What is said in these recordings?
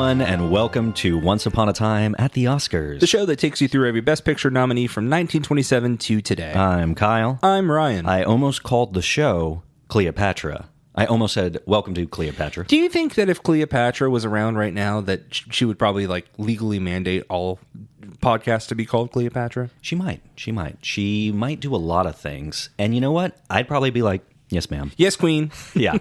everyone, and welcome to Once Upon a Time at the Oscars, the show that takes you through every Best Picture nominee from 1927 to today. I'm Kyle. I'm Ryan. I almost called the show Cleopatra. I almost said, welcome to Cleopatra. Do you think that if Cleopatra was around right now, that she would probably legally mandate all podcasts to be called Cleopatra? She might. She might do a lot of things. And you know what? I'd probably be like, yes, ma'am. Yes, queen. Yeah,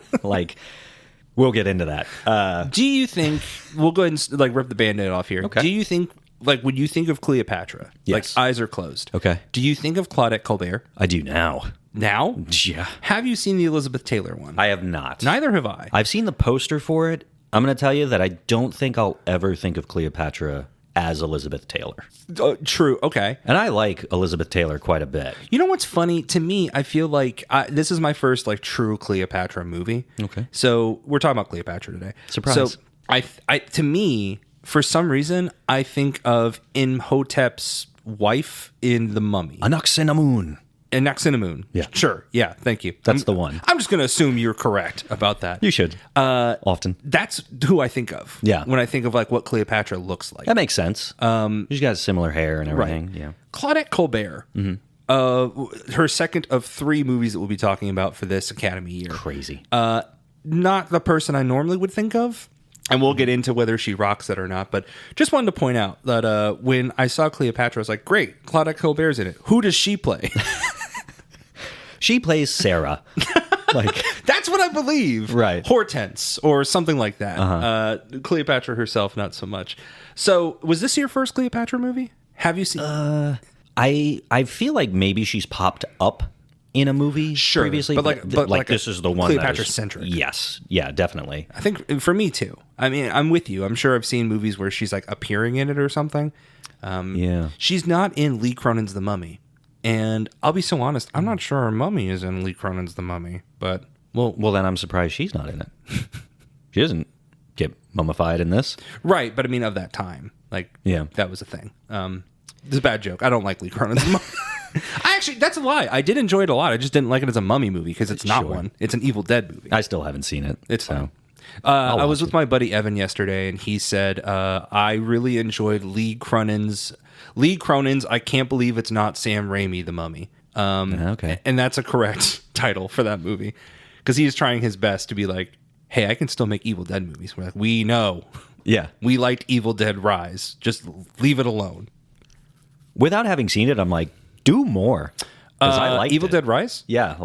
we'll get into that. Do you think, we'll go ahead and rip the Band-Aid off here. Okay. Do you think, when you think of Cleopatra, yes. Eyes are closed. Okay. Do you think of Claudette Colbert? I do now. Now? Yeah. Have you seen the Elizabeth Taylor one? I have not. Neither have I. I've seen the poster for it. I'm going to tell you that I don't think I'll ever think of Cleopatra as Elizabeth Taylor. True. Okay. And I like Elizabeth Taylor quite a bit. You know what's funny? To me, I feel like this is my first true Cleopatra movie. Okay. So we're talking about Cleopatra today. Surprise. So I to me, for some reason, I think of Imhotep's wife in The Mummy. Anaxinamun. Anaxinamun. Yeah. Sure. Yeah. Thank you. That's the one. I'm just going to assume you're correct about that. You should. Often. That's who I think of. Yeah. When I think of what Cleopatra looks like. That makes sense. She's got similar hair and everything. Right. Yeah. Claudette Colbert. Mm-hmm. Her second of 3 movies that we'll be talking about for this Academy year. Crazy. Not the person I normally would think of. And we'll get into whether she rocks it or not. But just wanted to point out that when I saw Cleopatra, I was like, great, Claudette Colbert's in it. Who does she play? She plays Sarah. That's what I believe. Right. Hortense or something like that. Cleopatra herself, not so much. So was this your first Cleopatra movie? Have you seen I feel like maybe she's popped up in a movie previously. But this is the one Cleopatra-centric. Yes. Yeah, definitely. I think for me too. I mean, I'm with you. I'm sure I've seen movies where she's appearing in it or something. Yeah. She's not in Lee Cronin's The Mummy. And I'll be so honest, I'm not sure her mummy is in Lee Cronin's The Mummy, but well, then I'm surprised she's not in it. She doesn't get mummified in this, right? But I mean, of that time, that was a thing. It's a bad joke. I don't like Lee Cronin's The Mummy. That's a lie. I did enjoy it a lot. I just didn't like it as a mummy movie because it's not one. It's an Evil Dead movie. I still haven't seen it. It's fine. I was with my buddy Evan yesterday, and he said, I really enjoyed Lee Cronin's, I can't believe it's not Sam Raimi, The Mummy. Okay. And that's a correct title for that movie. Because he's trying his best to be like, hey, I can still make Evil Dead movies. We're like, we know. Yeah. We liked Evil Dead Rise. Just leave it alone. Without having seen it, I'm like, do more. Because I like Evil Dead Rise? Yeah,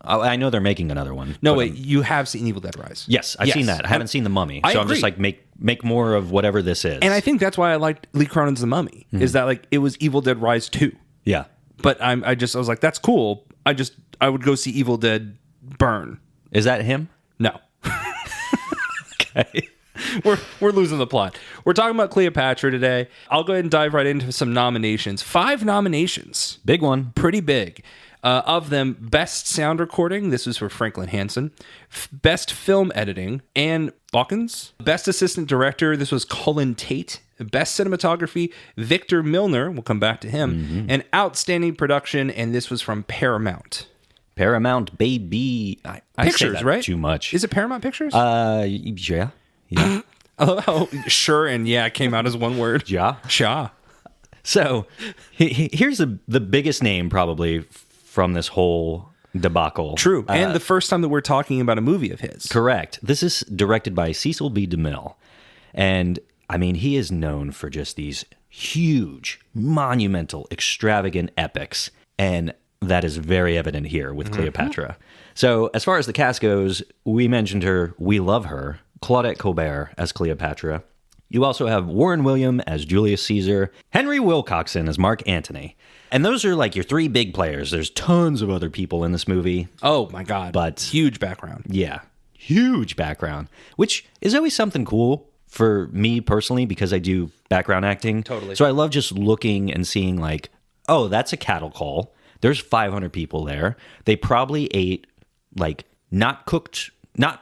I know they're making another one. No, wait, you have seen Evil Dead Rise? Yes, I've seen that. I haven't seen The Mummy. I so agree. I'm just make more of whatever this is. And I think that's why I liked Lee Cronin's The Mummy, is that it was Evil Dead Rise 2. Yeah. But I was like, that's cool. I would go see Evil Dead burn. Is that him? No. Okay. We're losing the plot. We're talking about Cleopatra today. I'll go ahead and dive right into some nominations. 5 nominations. Big one. Pretty big. Of them, Best Sound Recording. This was for Franklin Hansen. Best Film Editing, Anne Bawkins. Best Assistant Director. This was Colin Tate. Best Cinematography, Victor Milner. We'll come back to him. Mm-hmm. And Outstanding Production, and this was from Paramount. Paramount, baby. I Pictures, say that right? Too much. Is it Paramount Pictures? Yeah. Yeah. I love how sure and yeah came out as one word. Ja. Sha. So here's the biggest name probably from this whole debacle. True. And the first time that we're talking about a movie of his. Correct. This is directed by Cecil B. DeMille. And I mean, he is known for just these huge, monumental, extravagant epics. And that is very evident here with Cleopatra. So as far as the cast goes, we mentioned her. We love her. Claudette Colbert as Cleopatra. You also have Warren William as Julius Caesar, Henry Wilcoxon as Mark Antony. And those are your 3 big players. There's tons of other people in this movie. Oh my God. But huge background. Yeah. Huge background, which is always something cool for me personally because I do background acting. Totally. So I love just looking and seeing oh, that's a cattle call. There's 500 people there. They probably ate not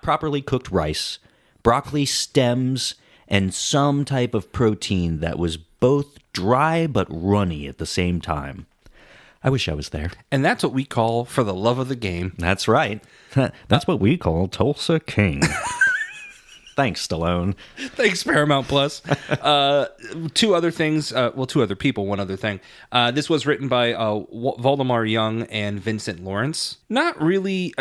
properly cooked rice, broccoli stems, and some type of protein that was both dry but runny at the same time. I wish I was there. And that's what we call for the love of the game. That's right. That's what we call Tulsa King. Thanks, Stallone. Thanks, Paramount Plus. Two other things. Two other people. One other thing. This was written by Valdemar Young and Vincent Lawrence. Not really.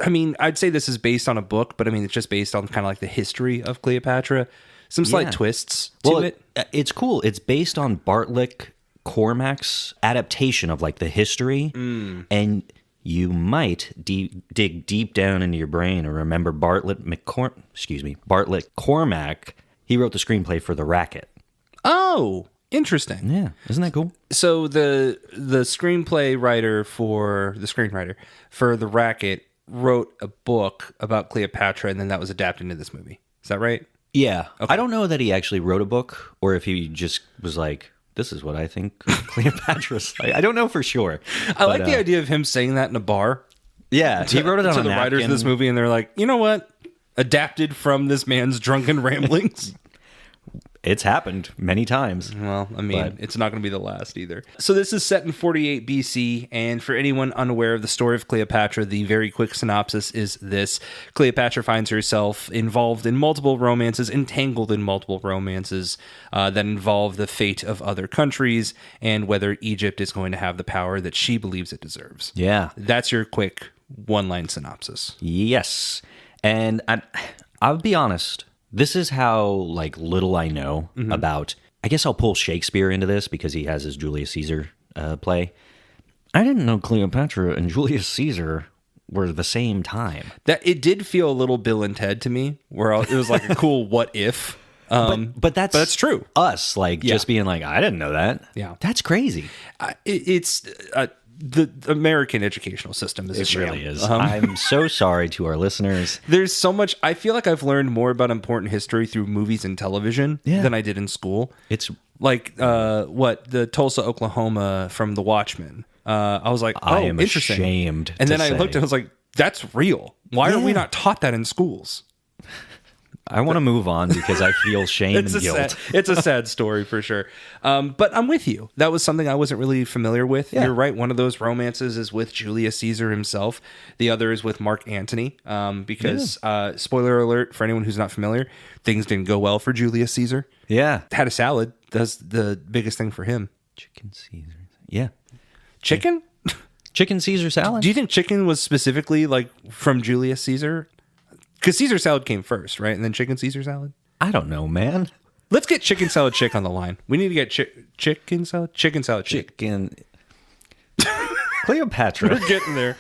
I'd say this is based on a book, but it's just based on kind of like the history of Cleopatra. Some slight twists to it. It's cool. It's based on Bartlett Cormac's adaptation of like the history, and you might dig deep down into your brain and remember Bartlett Cormac. He wrote the screenplay for The Racket. Oh, interesting. Yeah, isn't that cool? So the screenwriter for The Racket wrote a book about Cleopatra, and then that was adapted into this movie. Is that right? Yeah. Okay. I don't know that he actually wrote a book or if he just was like, this is what I think Cleopatra's like. I don't know for sure. I like the idea of him saying that in a bar. Yeah, he wrote it on to a the napkin. writers of this movie, and they're like, you know what? Adapted from this man's drunken ramblings. It's happened many times. Well, it's not going to be the last either. So this is set in 48 BC, and for anyone unaware of the story of Cleopatra, the very quick synopsis is this. Cleopatra finds herself involved in multiple romances, entangled in multiple romances that involve the fate of other countries and whether Egypt is going to have the power that she believes it deserves. Yeah. That's your quick one-line synopsis. Yes. And I'll be honest. This is how little I know about. I guess I'll pull Shakespeare into this because he has his Julius Caesar play. I didn't know Cleopatra and Julius Caesar were the same time. That it did feel a little Bill and Ted to me, where it was like a cool what if. But that's true. Us just being like, I didn't know that. Yeah, that's crazy. It's. The American educational system is a sham. It really is. I'm so sorry to our listeners. There's so much. I feel like I've learned more about important history through movies and television than I did in school. It's like the Tulsa, Oklahoma from The Watchmen. I was like, I am interesting. Ashamed. And then I looked and I was like, that's real. Why are we not taught that in schools? I want to move on because I feel shame and guilt. It's a sad story for sure. But I'm with you. That was something I wasn't really familiar with. Yeah. You're right. One of those romances is with Julius Caesar himself. The other is with Mark Antony. Because, spoiler alert, for anyone who's not familiar, things didn't go well for Julius Caesar. Yeah. Had a salad. That's the biggest thing for him. Chicken Caesar. Yeah. Chicken? Chicken Caesar salad. Do you think chicken was specifically from Julius Caesar? Because Caesar salad came first, right? And then chicken Caesar salad? I don't know, man. Let's get chicken salad chick on the line. We need to get chicken salad chick. Cleopatra. We're getting there.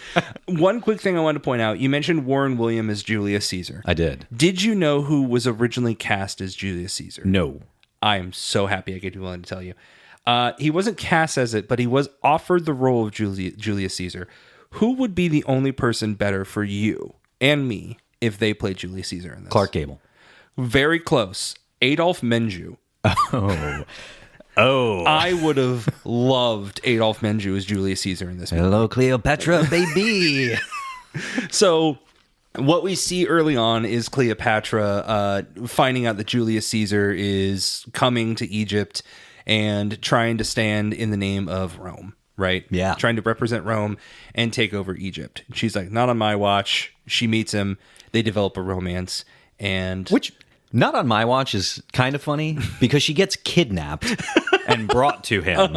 One quick thing I wanted to point out. You mentioned Warren William as Julius Caesar. I did. Did you know who was originally cast as Julius Caesar? No. I am so happy I get to be willing to tell you. He wasn't cast as it, but he was offered the role of Julius Caesar. Who would be the only person better for you and me if they played Julius Caesar in this? Clark Gable. Very close. Adolf Menju. Oh. I would have loved Adolf Menju as Julius Caesar in this movie. Hello, Cleopatra, baby. So what we see early on is Cleopatra finding out that Julius Caesar is coming to Egypt and trying to stand in the name of Rome. Right? Yeah. Trying to represent Rome and take over Egypt. She's like, not on my watch. She meets him. They develop a romance. And which, not on my watch, is kind of funny because she gets kidnapped and brought to him.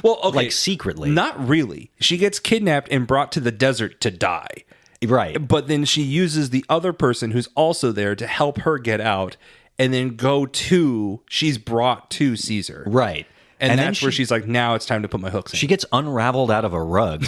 Well, okay. Secretly. Not really. She gets kidnapped and brought to the desert to die. Right. But then she uses the other person who's also there to help her get out and then she's brought to Caesar. Right. And that's where she's like, now it's time to put my hooks in. She gets unraveled out of a rug,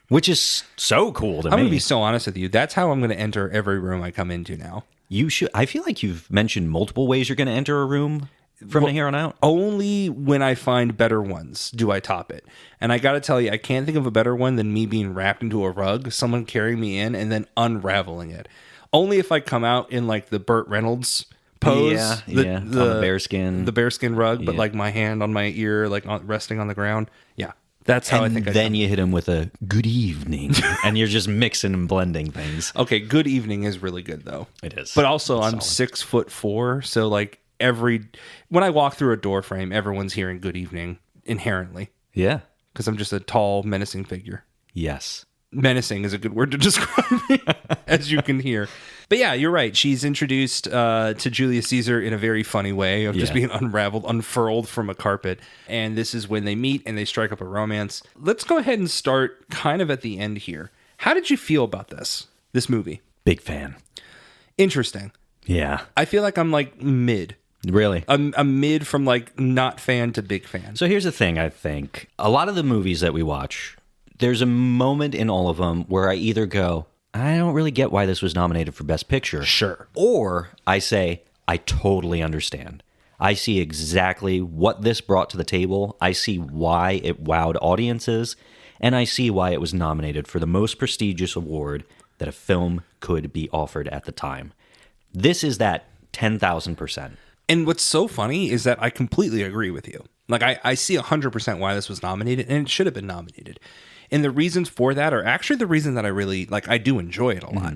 which is so cool to me. I'm going to be so honest with you. That's how I'm going to enter every room I come into now. You should. I feel like you've mentioned multiple ways you're going to enter a room from here on out. Only when I find better ones do I top it. And I got to tell you, I can't think of a better one than me being wrapped into a rug, someone carrying me in, and then unraveling it. Only if I come out in the Burt Reynolds pose, the bearskin, the bearskin rug, but my hand on my ear, resting on the ground. Yeah, that's how I think. Then you hit him with a good evening, and you're just mixing and blending things. Okay, good evening is really good though. It is, but also I'm 6'4", so when I walk through a door frame, everyone's hearing good evening inherently. Yeah, because I'm just a tall, menacing figure. Yes. menacing is a good word to describe me, as you can hear. But yeah, you're right. She's introduced to Julius Caesar in a very funny way of just being unfurled from a carpet. And this is when they meet and they strike up a romance. Let's go ahead and start kind of at the end here. How did you feel about this movie? Big fan. Interesting. Yeah. I feel like I'm like mid. Really? I'm mid from like not fan to big fan. So here's the thing, I think. A lot of the movies that we watch, there's a moment in all of them where I either go, I don't really get why this was nominated for Best Picture. Sure. Or I say, I totally understand. I see exactly what this brought to the table. I see why it wowed audiences. And I see why it was nominated for the most prestigious award that a film could be offered at the time. This is that 10,000%. And what's so funny is that I completely agree with you. Like, I see 100% why this was nominated, and it should have been nominated. And the reasons for that are actually the reason that I really, like, I do enjoy it a lot.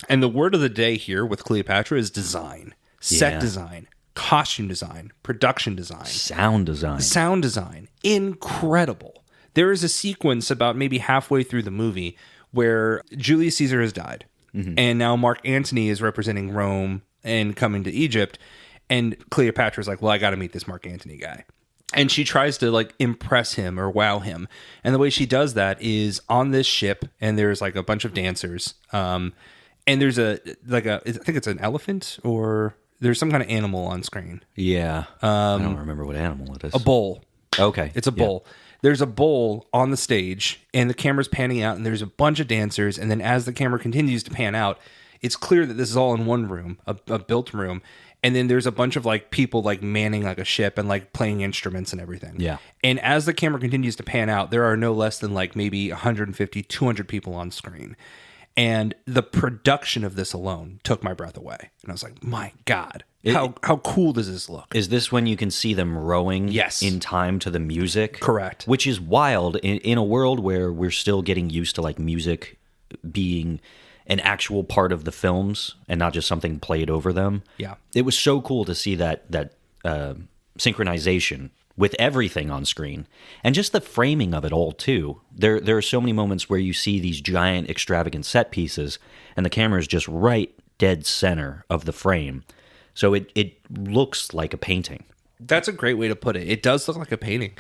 And the word of the day here with Cleopatra is design. Set design, costume design, production design. Sound design. Sound design. Incredible. There is a sequence about maybe halfway through the movie where Julius Caesar has died. And now Mark Antony is representing Rome and coming to Egypt. And Cleopatra's like, well, I got to meet this Mark Antony guy. And she tries to like impress him or wow him. And the way she does that is on this ship, and there's like a bunch of dancers. And there's I think it's an elephant, or there's some kind of animal on screen. Yeah. I don't remember what animal it is. A bull. Okay. It's a bull. There's a bull on the stage, and the camera's panning out, and there's a bunch of dancers. And then as the camera continues to pan out, it's clear that this is all in one room, a built room. And then there's a bunch of like people like manning like a ship and like playing instruments and everything. Yeah. And as the camera continues to pan out, there are no less than like maybe 150, 200 people on screen. And the production of this alone took my breath away. And I was like, my God, how cool does this look? Is this when you can see them rowing in time to the music? Correct. Which is wild in a world where we're still getting used to like music being an actual part of the films and not just something played over them. Yeah. It was so cool to see that synchronization with everything on screen. And just the framing of it all, too. There are so many moments where you see these giant, extravagant set pieces, and the camera is just right dead center of the frame. So it looks like a painting. That's a great way to put it. It does look like a painting.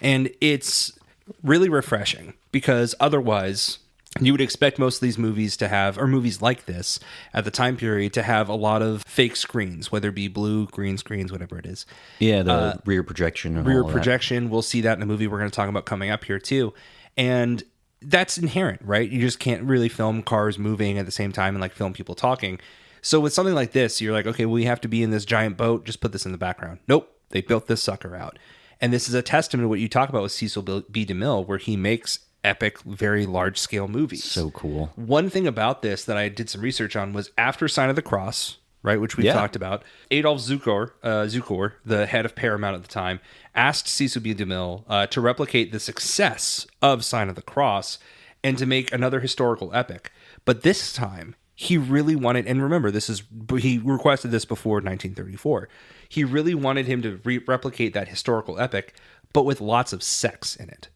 And it's really refreshing, because otherwise you would expect most of these movies to have, or movies like this at the time period, to have a lot of fake screens, whether it be blue, green screens, whatever it is. Yeah, the rear projection. And rear all projection. That. We'll see that in a movie we're going to talk about coming up here too. And that's inherent, right? You just can't really film cars moving at the same time and like film people talking. So with something like this, you're like, okay, we have to be in this giant boat. Just put this in the background. Nope. They built this sucker out. And this is a testament to what you talk about with Cecil B. DeMille, where he makes epic, very large-scale movies. So cool. One thing about this that I did some research on was after Sign of the Cross, right, which we talked about, Adolf Zukor, the head of Paramount at the time, asked Cecil B. DeMille to replicate the success of Sign of the Cross and to make another historical epic. But this time, he really wanted, and remember, he requested this before 1934. He really wanted him to replicate that historical epic, but with lots of sex in it.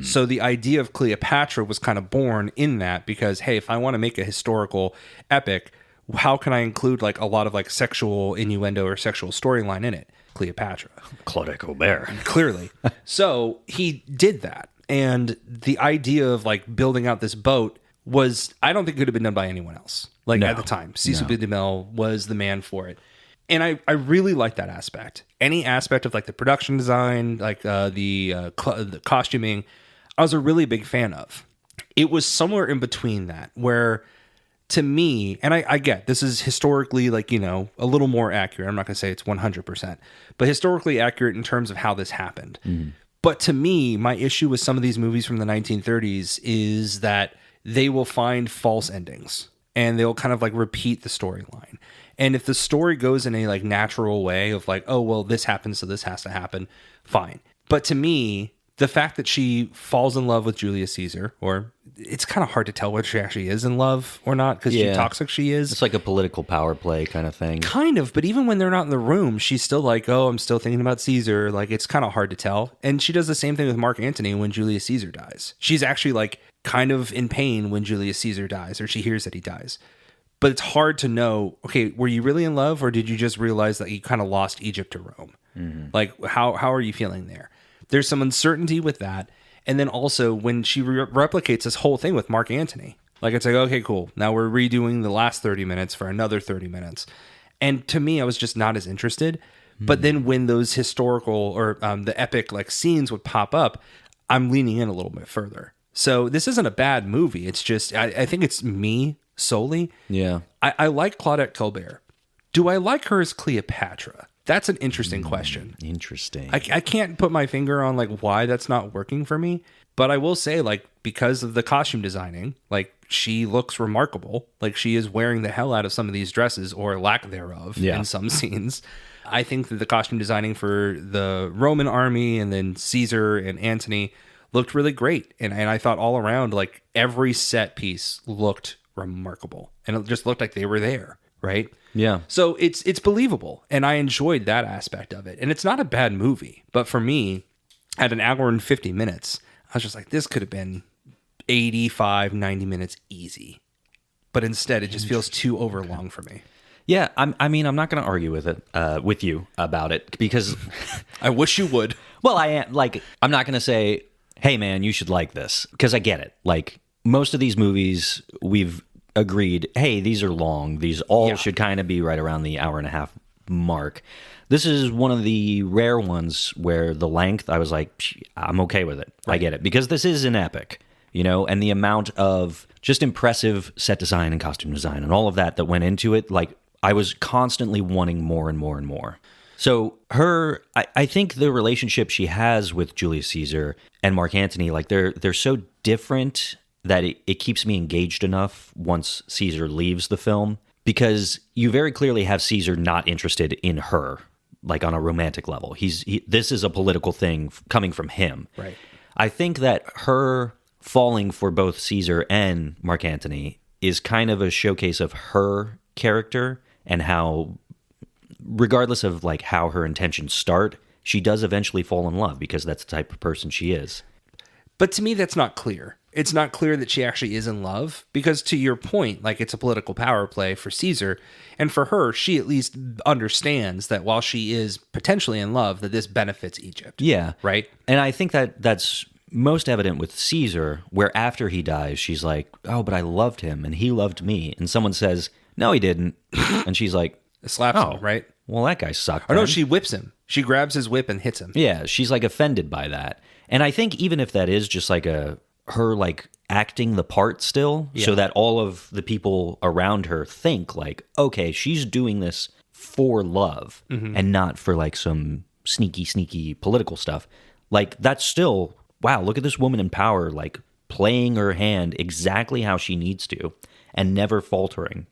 So the idea of Cleopatra was kind of born in that, because, hey, if I want to make a historical epic, how can I include like a lot of like sexual innuendo or sexual storyline in it? Cleopatra. Claude Colbert. Clearly. So he did that. And the idea of like building out this boat was, I don't think it could have been done by anyone else. Like at the time, Cecil B. DeMille was the man for it. And I really like that aspect. Any aspect of like the production design, like the costuming, I was a really big fan of. It was somewhere in between that, where to me, and I get this is historically like, you know, a little more accurate. I'm not going to say it's 100%, but historically accurate in terms of how this happened. But to me, my issue with some of these movies from the 1930s is that they will find false endings and they'll kind of like repeat the storyline. And if the story goes in a like natural way of like, oh, well, this happens, so this has to happen, fine. But to me, the fact that she falls in love with Julius Caesar, or it's kind of hard to tell whether she actually is in love or not because she talks like she is. It's like a political power play kind of thing. Kind of, but even when they're not in the room, she's still like, oh, I'm still thinking about Caesar. Like, it's kind of hard to tell. And she does the same thing with Mark Antony when Julius Caesar dies. She's actually like kind of in pain when Julius Caesar dies, or she hears that he dies. But it's hard to know, okay, were you really in love, or did you just realize that you kind of lost Egypt to Rome? Mm-hmm. Like, how are you feeling there? There's some uncertainty with that. And then also when she replicates this whole thing with Mark Antony, like it's like, okay, cool. Now we're redoing the last 30 minutes for another 30 minutes. And to me, I was just not as interested. But then when those historical or the epic like scenes would pop up, I'm leaning in a little bit further. So this isn't a bad movie. It's just, I think it's me solely. Yeah. I like Claudette Colbert. Do I like her as Cleopatra? That's an interesting question. Interesting. I can't put my finger on like why that's not working for me, but I will say like because of the costume designing, like she looks remarkable. Like she is wearing the hell out of some of these dresses or lack thereof in some scenes. I think that the costume designing for the Roman army and then Caesar and Antony looked really great. And I thought all around like every set piece looked remarkable and it just looked like they were there. Right. Yeah. So it's believable. And I enjoyed that aspect of it. And it's not a bad movie. But for me, at an hour and 50 minutes, I was just like, this could have been 85, 90 minutes easy. But instead, it just feels too overlong for me. Yeah. I mean, I'm not going to argue with it, with you about it because I wish you would. Well, I am like, I'm not going to say, hey, man, you should like this because I get it. Like most of these movies we've agreed, hey, these are long. These all should kind of be right around the hour and a half mark. This is one of the rare ones where the length, I was like, I'm okay with it. Right. I get it. Because this is an epic, you know, and the amount of just impressive set design and costume design and all of that went into it, like I was constantly wanting more and more and more. So I think the relationship she has with Julius Caesar and Mark Antony, like they're so different that it keeps me engaged enough once Caesar leaves the film, because you very clearly have Caesar not interested in her, like on a romantic level. This is a political thing coming from him. Right. I think that her falling for both Caesar and Mark Antony is kind of a showcase of her character and how, regardless of like how her intentions start, she does eventually fall in love because that's the type of person she is. But to me, that's not clear. It's not clear that she actually is in love because, to your point, like it's a political power play for Caesar. And for her, she at least understands that while she is potentially in love, that this benefits Egypt. Yeah. Right? And I think that that's most evident with Caesar, where after he dies, she's like, oh, but I loved him and he loved me. And someone says, no, he didn't. And she's like, slaps him, right? Well, that guy sucked. Or no, she whips him. She grabs his whip and hits him. Yeah, she's like offended by that. And I think even if that is just like her like acting the part still, so that all of the people around her think like, okay, she's doing this for love and not for like some sneaky political stuff. Like that's still, wow, look at this woman in power, like playing her hand exactly how she needs to and never faltering.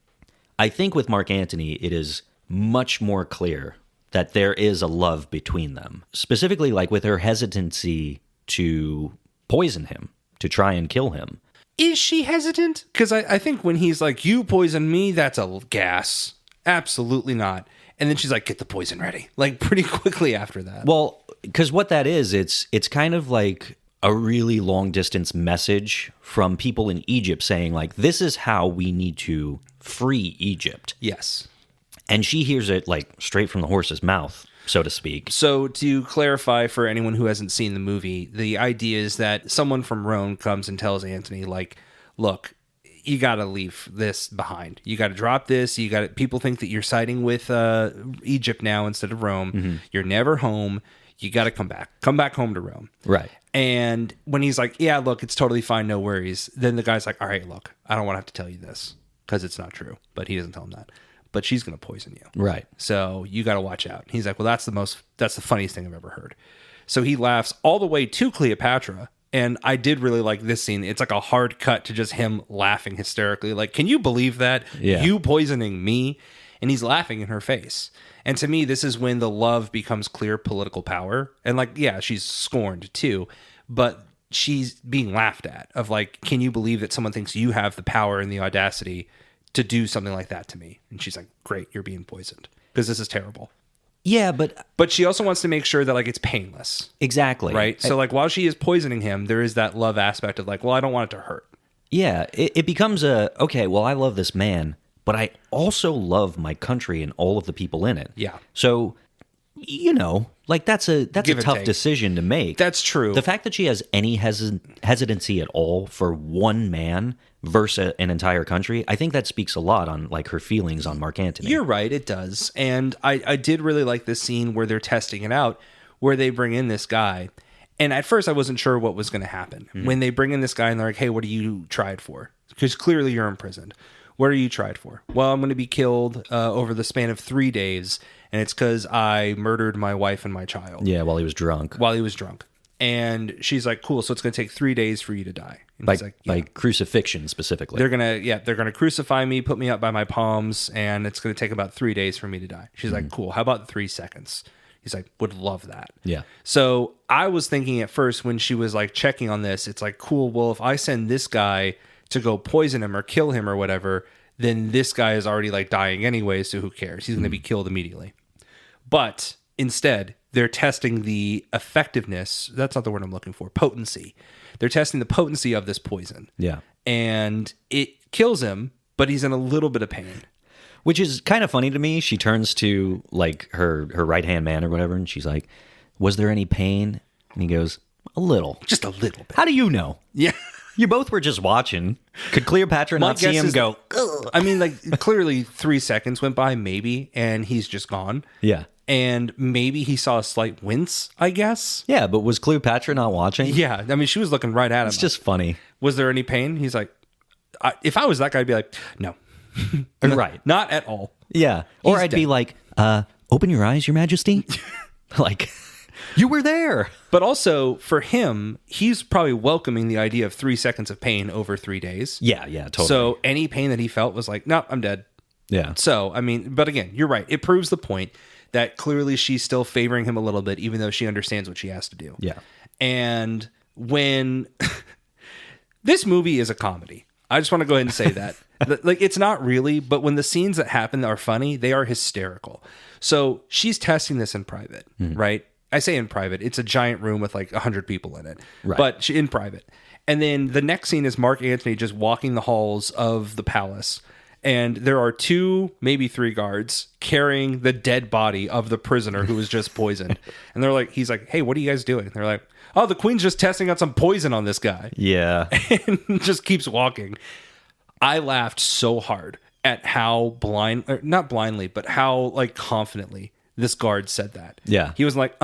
I think with Mark Antony, it is much more clear that there is a love between them, specifically like with her hesitancy to poison him, to try and kill him. Is she hesitant? Because I think when he's like, you poison me, that's a gas. Absolutely not. And then she's like, get the poison ready. Like pretty quickly after that. Well, because what that is, it's kind of like a really long distance message from people in Egypt saying like, this is how we need to free Egypt. Yes. And she hears it like straight from the horse's mouth, so to speak. So to clarify for anyone who hasn't seen the movie, the idea is that someone from Rome comes and tells Antony, like, look, you got to leave this behind. You got to drop this. People think that you're siding with Egypt now instead of Rome. Mm-hmm. You're never home. You got to come back. Come back home to Rome. Right. And when he's like, yeah, look, it's totally fine. No worries. Then the guy's like, all right, look, I don't want to have to tell you this because it's not true. But he doesn't tell him that. But she's going to poison you. Right. So you got to watch out. He's like, well, that's the funniest thing I've ever heard. So he laughs all the way to Cleopatra. And I did really like this scene. It's like a hard cut to just him laughing hysterically. Like, can you believe that? Yeah. You poisoning me? And he's laughing in her face. And to me, this is when the love becomes clear political power. And like, yeah, she's scorned too. But she's being laughed at of like, can you believe that someone thinks you have the power and the audacity to do something like that to me? And she's like, great, you're being poisoned because this is terrible. Yeah, But she also wants to make sure that like it's painless. exactly. Right? So like while she is poisoning him, there is that love aspect of like, well, I don't want it to hurt. Yeah, it becomes okay, well, I love this man, but I also love my country and all of the people in it. Yeah. So, like that's a Give and tough take. decision to make. That's true. The fact that she has any hesitancy at all for one man versus an entire country, I think that speaks a lot on like her feelings on Mark Antony. You're right, it does. And I did really like this scene where they're testing it out, where they bring in this guy. And at first I wasn't sure what was going to happen. When they bring in this guy and they're like, hey, what are you tried for? Because clearly you're imprisoned. What are you tried for? Well, I'm going to be killed over the span of 3 days. And it's because I murdered my wife and my child. Yeah, while he was drunk. And she's like, cool, so it's going to take 3 days for you to die. And By, he's like, yeah. by crucifixion specifically. They're gonna crucify me, put me up by my palms, and it's gonna take about 3 days for me to die. She's like, cool. How about 3 seconds? He's like, would love that. Yeah. So I was thinking at first when she was like checking on this, it's like, cool. Well, if I send this guy to go poison him or kill him or whatever, then this guy is already like dying anyway. So who cares? He's gonna be killed immediately. But instead, they're testing the effectiveness. That's not the word I'm looking for. Potency. They're testing the potency of this poison. Yeah. And it kills him, but he's in a little bit of pain. Which is kind of funny to me. She turns to like her right-hand man or whatever, and she's like, was there any pain? And he goes, a little. Just a little bit. How do you know? Yeah. You both were just watching. Could Cleopatra My not see guess him is- go, ugh? I mean, like, clearly 3 seconds went by, maybe, and he's just gone. Yeah. And maybe he saw a slight wince, I guess. Yeah, but was Cleopatra not watching? Yeah. I mean, she was looking right at him. It's just funny. Was there any pain? He's like, if I was that guy, I'd be like, no. Right. Not at all. Yeah. Or He's I'd be dead. like, open your eyes, Your Majesty. Like, you were there. But also, for him, he's probably welcoming the idea of 3 seconds of pain over 3 days. Yeah, totally. So any pain that he felt was like, no, I'm dead. yeah. So, I mean, but again, you're right. It proves the point that clearly she's still favoring him a little bit, even though she understands what she has to do. Yeah. And when this movie is a comedy, I just want to go ahead and say that. Like, it's not really, but when the scenes that happen are funny, they are hysterical. So she's testing this in private, right? I say in private. It's a giant room with like 100 people in it, Right. but in private. And then the next scene is Mark Antony just walking the halls of the palace. And there are 2, maybe 3 guards carrying the dead body of the prisoner who was just poisoned. And they're like, he's like, hey, what are you guys doing? And they're like, oh, the queen's just testing out some poison on this guy. Yeah. And just keeps walking. I laughed so hard at how not blindly, but how like confidently this guard said that. Yeah. He was like,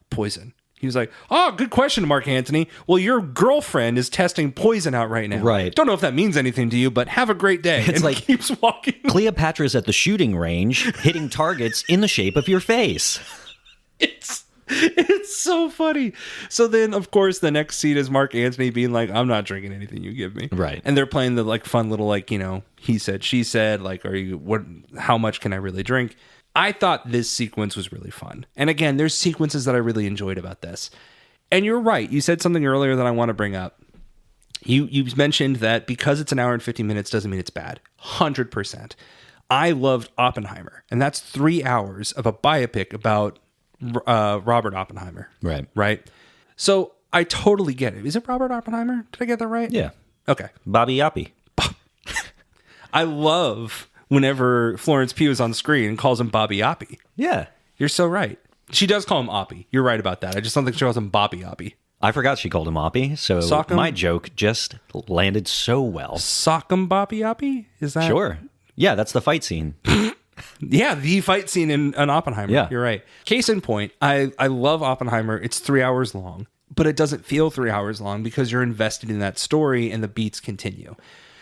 poison. He was like, oh, good question, Mark Antony. Well, your girlfriend is testing poison out right now. Right. Don't know if that means anything to you, but have a great day. It's and like- keeps walking. Cleopatra's at the shooting range, hitting targets in the shape of your face. It's so funny. So then, of course, the next scene is Mark Antony being like, I'm not drinking anything you give me. Right. And they're playing the like fun little like, he said, she said, like, how much can I really drink? I thought this sequence was really fun. And again, there's sequences that I really enjoyed about this. And you're right. You said something earlier that I want to bring up. You mentioned that because it's an hour and 50 minutes doesn't mean it's bad. 100%. I loved Oppenheimer. And that's 3 hours of a biopic about Robert Oppenheimer. Right. Right? So I totally get it. Is it Robert Oppenheimer? Did I get that right? Yeah. Okay. Bobby Yappy. I love whenever Florence Pugh is on screen and calls him Bobby Yappy. Yeah. You're so right. She does call him Oppie. You're right about that. I just don't think she calls him Bobby Oppie. I forgot she called him Oppie, so Sock 'em? my joke just landed so well. Sock 'em Bobby Oppie? Is that? Sure. Yeah, that's the fight scene. Yeah, the fight scene in Oppenheimer. Yeah. You're right. Case in point, I love Oppenheimer. It's 3 hours long, but it doesn't feel 3 hours long because you're invested in that story and the beats continue.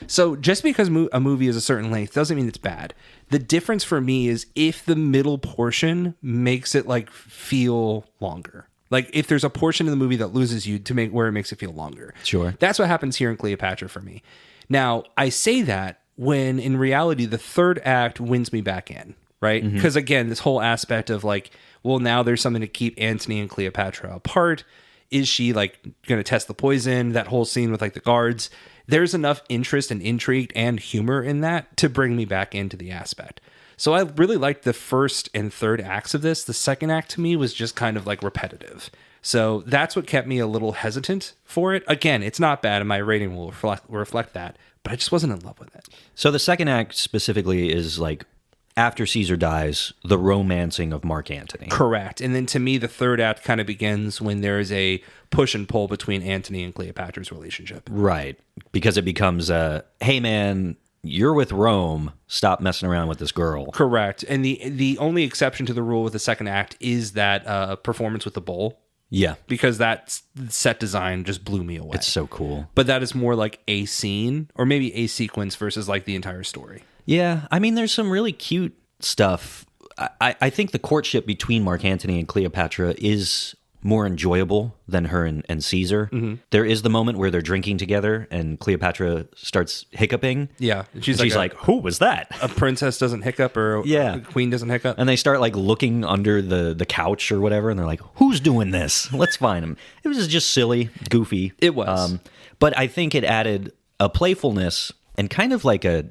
So just because a movie is a certain length doesn't mean it's bad. The difference for me is if the middle portion makes it like feel longer. Like if there's a portion of the movie that loses you to make where it makes it feel longer. Sure. That's what happens here in Cleopatra for me. Now, I say that when in reality, the third act wins me back in, right? Because again, this whole aspect of like, well, now there's something to keep Antony and Cleopatra apart. Is she like going to test the poison? That whole scene with like the guards. There's enough interest and intrigue and humor in that to bring me back into the aspect. So I really liked the first and third acts of this. The second act to me was just kind of like repetitive. So that's what kept me a little hesitant for it. Again, it's not bad, and my rating will reflect that, but I just wasn't in love with it. So the second act specifically is like after Caesar dies, the romancing of Mark Antony. Correct. And then to me, the third act kind of begins when there is a push and pull between Antony and Cleopatra's relationship. Right. Because it becomes hey man, you're with Rome. Stop messing around with this girl. Correct. And the only exception to the rule with the second act is that performance with the bowl. Yeah. Because that set design just blew me away. It's so cool. But that is more like a scene or maybe a sequence versus like the entire story. Yeah. I mean, there's some really cute stuff. I think the courtship between Mark Antony and Cleopatra is more enjoyable than her and Caesar. Mm-hmm. There is the moment where they're drinking together and Cleopatra starts hiccuping. Yeah. And she's like, who was that? A princess doesn't hiccup or a queen doesn't hiccup. And they start like looking under the couch or whatever. And they're like, who's doing this? Let's find him. It was just silly, goofy. It was. But I think it added a playfulness and kind of like a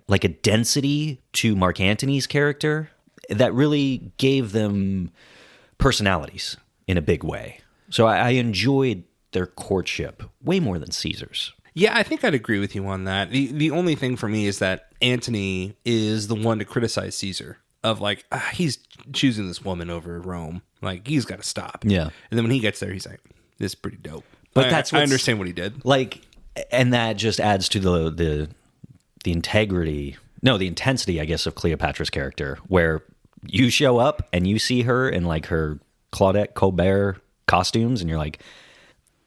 density to Mark Antony's character that really gave them personalities in a big way. So I enjoyed their courtship way more than Caesar's. Yeah, I think I'd agree with you on that. The only thing for me is that Antony is the one to criticize Caesar of like, he's choosing this woman over Rome. Like, he's got to stop. Yeah. And then when he gets there, he's like, this is pretty dope. But I understand what he did. Like, and that just adds to the integrity, no, the intensity, I guess, of Cleopatra's character, where you show up and you see her in like her Claudette Colbert costumes and you're like,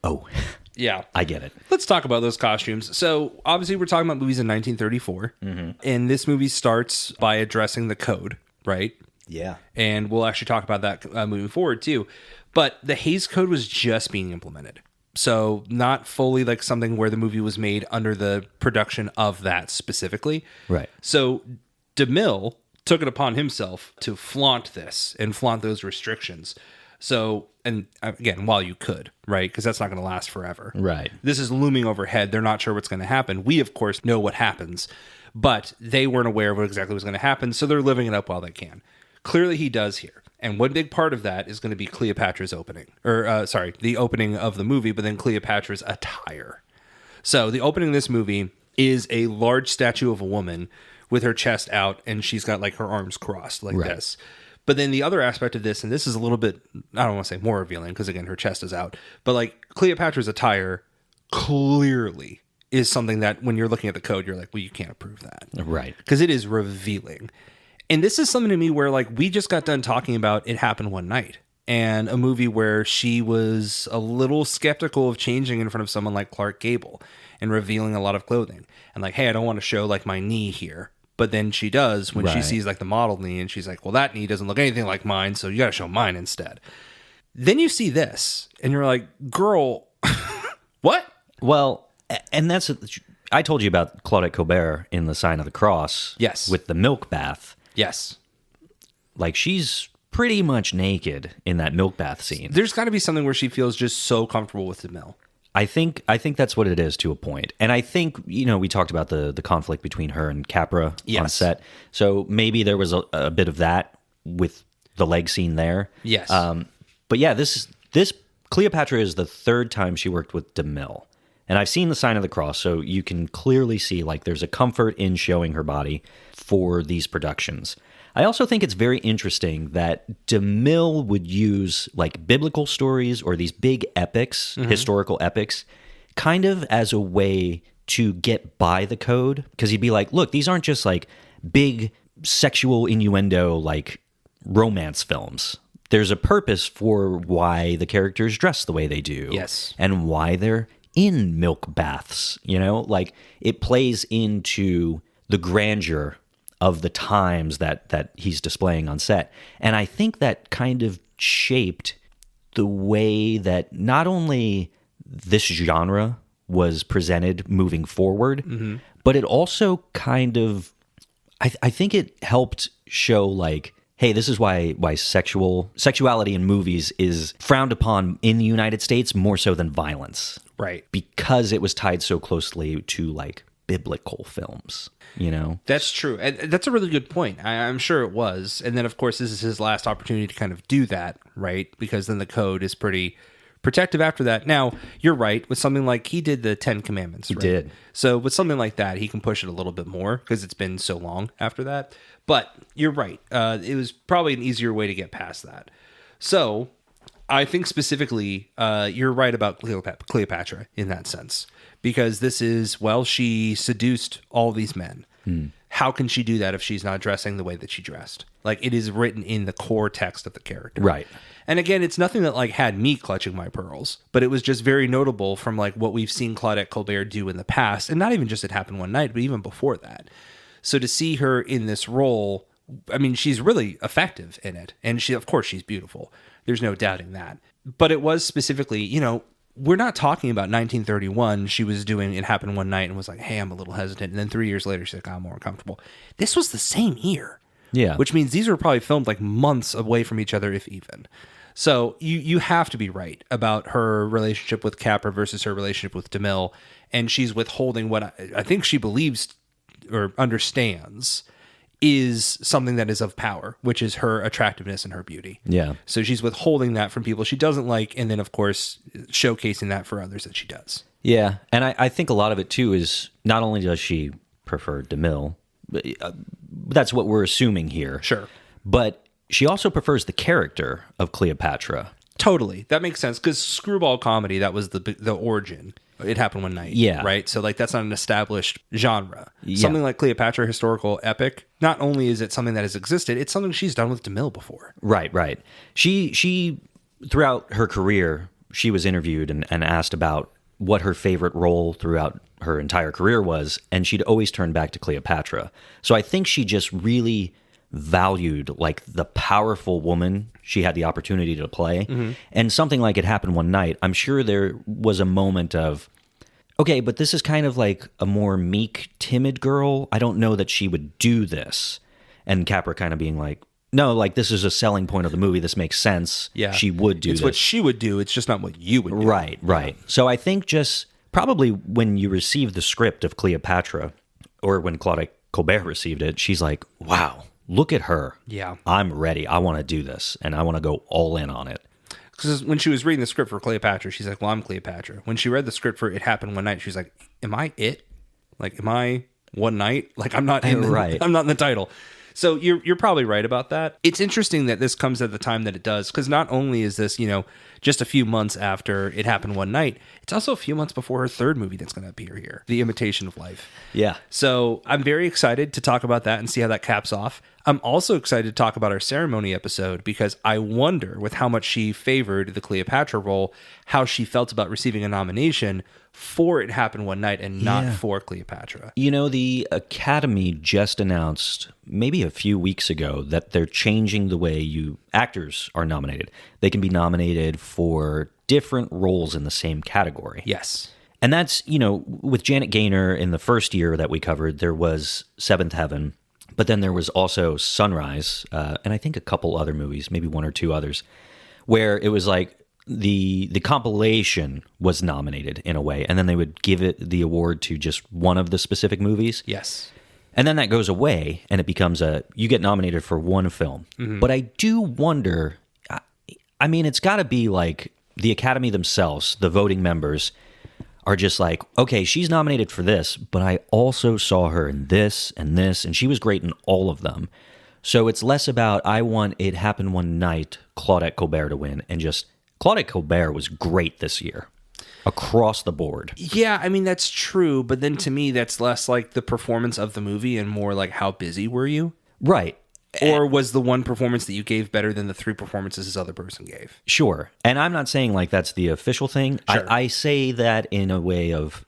oh, yeah, I get it. Let's talk about those costumes. So obviously we're talking about movies in 1934, and this movie starts by addressing the code, right? Yeah. And we'll actually talk about that moving forward too. But the Hays Code was just being implemented. So not fully like something where the movie was made under the production of that specifically. Right. So DeMille took it upon himself to flaunt this and flaunt those restrictions. So, and again, while you could, right? Because that's not going to last forever. Right. This is looming overhead. They're not sure what's going to happen. We, of course, know what happens, but they weren't aware of what exactly was going to happen. So they're living it up while they can. Clearly he does here. And one big part of that is going to be Cleopatra's opening, the opening of the movie, but then Cleopatra's attire. So the opening of this movie is a large statue of a woman with her chest out, and she's got like her arms crossed like this. But then the other aspect of this, and this is a little bit, I don't want to say more revealing, because again, her chest is out, but like Cleopatra's attire clearly is something that when you're looking at the code, you're like, well, you can't approve that. Right. Because it is revealing. And this is something to me where like we just got done talking about It Happened One Night, and a movie where she was a little skeptical of changing in front of someone like Clark Gable and revealing a lot of clothing. And like, hey, I don't want to show like my knee here. But then she does when she sees like the model knee, and she's like, well, that knee doesn't look anything like mine, so you got to show mine instead. Then you see this and you're like, girl, what? Well, and that's, I told you about Claudette Colbert in The Sign of the Cross. Yes. With the milk bath. Yes. Like, she's pretty much naked in that milk bath scene. There's got to be something where she feels just so comfortable with DeMille. I think that's what it is to a point. And I think, we talked about the conflict between her and Capra on set. So maybe there was a bit of that with the leg scene there. Yes. But yeah, this Cleopatra is the third time she worked with DeMille. And I've seen The Sign of the Cross, so you can clearly see like there's a comfort in showing her body for these productions. I also think it's very interesting that DeMille would use like biblical stories or these big epics, historical epics, kind of as a way to get by the code. Because he'd be like, look, these aren't just like big sexual innuendo like romance films. There's a purpose for why the characters dress the way they do. Yes. And why they're in milk baths, like it plays into the grandeur of the times that he's displaying on set. And I think that kind of shaped the way that not only this genre was presented moving forward, but it also kind of, I think it helped show like, hey, this is why sexuality in movies is frowned upon in the United States more so than violence. Right. Because it was tied so closely to like biblical films, you know? That's true. And that's a really good point. I'm sure it was. And then, of course, this is his last opportunity to kind of do that, right? Because then the code is pretty protective after that. Now, you're right. With something like, he did the 10 Commandments, right? He did. So with something like that, he can push it a little bit more because it's been so long after that. But you're right. It was probably an easier way to get past that. So I think specifically, you're right about Cleopatra in that sense. Because this is, well, she seduced all these men. How can she do that if she's not dressing the way that she dressed? Like, it is written in the core text of the character. Right. And again, it's nothing that like had me clutching my pearls, but it was just very notable from like what we've seen Claudette Colbert do in the past. And not even just It Happened One Night, but even before that. So to see her in this role, I mean, she's really effective in it. And of course, she's beautiful. There's no doubting that. But it was specifically, you know, we're not talking about 1931. She was doing It Happened One Night and was like, hey, I'm a little hesitant. And then 3 years later, she's like, I'm more uncomfortable. This was the same year. Yeah. Which means these were probably filmed like months away from each other, if even. So you have to be right about her relationship with Capra versus her relationship with DeMille. And she's withholding what I think she believes or understands is something that is of power, which is her attractiveness and her beauty. Yeah. So she's withholding that from people she doesn't like, and then, of course, showcasing that for others that she does. Yeah. And I think a lot of it, too, is not only does she prefer DeMille, but that's what we're assuming here. Sure. But she also prefers the character of Cleopatra. Totally. That makes sense, because screwball comedy, that was the origin. It Happened One Night. Yeah. Right? So, like, that's not an established genre. Yeah. Something like Cleopatra, historical epic, not only is it something that has existed, it's something she's done with DeMille before. Right, right. She throughout her career, she was interviewed and asked about what her favorite role throughout her entire career was, and she'd always turn back to Cleopatra. So I think she just really valued like the powerful woman she had the opportunity to play. Mm-hmm. And something like It Happened One Night, I'm sure there was a moment of, okay, but this is kind of like a more meek, timid girl. I don't know that she would do this. And Capra kind of being like, no, like this is a selling point of the movie. This makes sense. Yeah. She would do it's this. what she would do. It's just not what you would do. Right, right. Yeah. So I think just probably when you receive the script of Cleopatra, or when Claudette Colbert received it, she's like, wow, look at her. Yeah. I'm ready. I want to do this, and I want to go all in on it. Because when she was reading the script for Cleopatra, she's like, well, I'm Cleopatra. When she read the script for It Happened One Night, she's like, am I it? Like, am I one night? Like, I'm not in the, right. I'm not in the title. So you're probably right about that. It's interesting that this comes at the time that it does, because not only is this, you know, just a few months after It Happened One Night, it's also a few months before her third movie that's going to appear here, The Imitation of Life. Yeah. So I'm very excited to talk about that and see how that caps off. I'm also excited to talk about our ceremony episode, because I wonder, with how much she favored the Cleopatra role, how she felt about receiving a nomination for It Happened One Night and not for Cleopatra. You know, the Academy just announced maybe a few weeks ago that they're changing the way actors are nominated. They can be nominated for different roles in the same category. Yes. And that's, you know, with Janet Gaynor in the first year that we covered, there was Seventh Heaven, but then there was also Sunrise, and I think a couple other movies, maybe one or two others, where it was like the compilation was nominated in a way, and then they would give it the award to just one of the specific movies. Yes. And then that goes away, and it becomes you get nominated for one film. Mm-hmm. But I do wonder, I mean, it's got to be like the Academy themselves, the voting members, are just like, okay, she's nominated for this, but I also saw her in this, and she was great in all of them. So it's less about, I want It Happened One Night, Claudette Colbert to win, and just, Claudette Colbert was great this year, across the board. Yeah, I mean, that's true, but then to me, that's less like the performance of the movie and more like how busy were you? Right. Or was the one performance that you gave better than the three performances this other person gave? Sure. And I'm not saying like that's the official thing. Sure. I say that in a way of,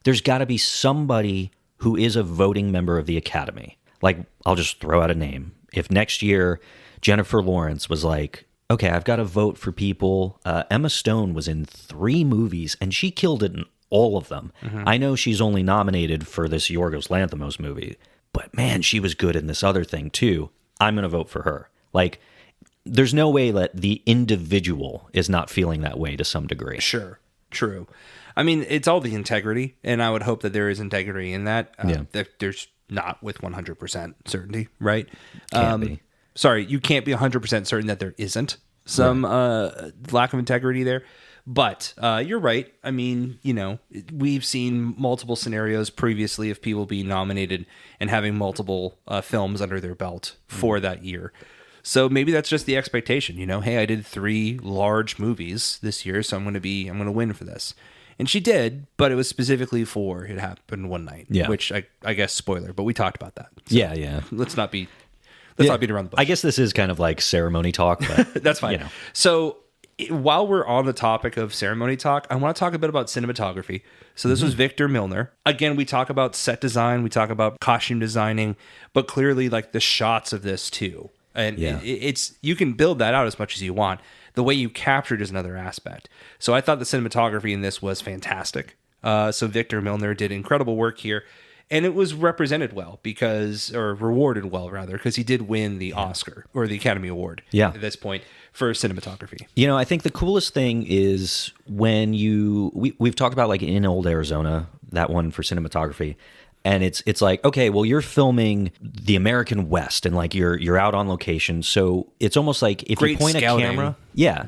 there's got to be somebody who is a voting member of the Academy. Like, I'll just throw out a name. If next year Jennifer Lawrence was like, okay, I've got to vote for people. Emma Stone was in 3 movies, and she killed it in all of them. Mm-hmm. I know she's only nominated for this Yorgos Lanthimos movie, but man, she was good in this other thing too. I'm going to vote for her. Like, there's no way that the individual is not feeling that way to some degree. Sure. True. I mean, it's all the integrity, and I would hope that there is integrity in that. That there's not with 100% certainty, right? Can't be. Sorry, you can't be 100% certain that there isn't some lack of integrity there. But you're right. I mean, we've seen multiple scenarios previously of people being nominated and having multiple films under their belt for that year. So maybe that's just the expectation, hey, I did 3 large movies this year, so I'm going to win for this. And she did, but it was specifically for It Happened One Night, which I guess spoiler, but we talked about that. So yeah. Let's not beat around the bush. I guess this is kind of like ceremony talk, but that's fine. So while we're on the topic of ceremony talk, I want to talk a bit about cinematography. So this was Victor Milner. Again, we talk about set design, we talk about costume designing, but clearly like the shots of this too. And it's you can build that out as much as you want. The way you captured is another aspect. So I thought the cinematography in this was fantastic. So Victor Milner did incredible work here. And it was represented well rewarded well, because he did win the Oscar or the Academy Award at this point for cinematography. I think the coolest thing is when we've talked about like in Old Arizona, that one for cinematography. And it's like, okay, well, you're filming the American West and like you're out on location. So it's almost like if you point scouting. a camera,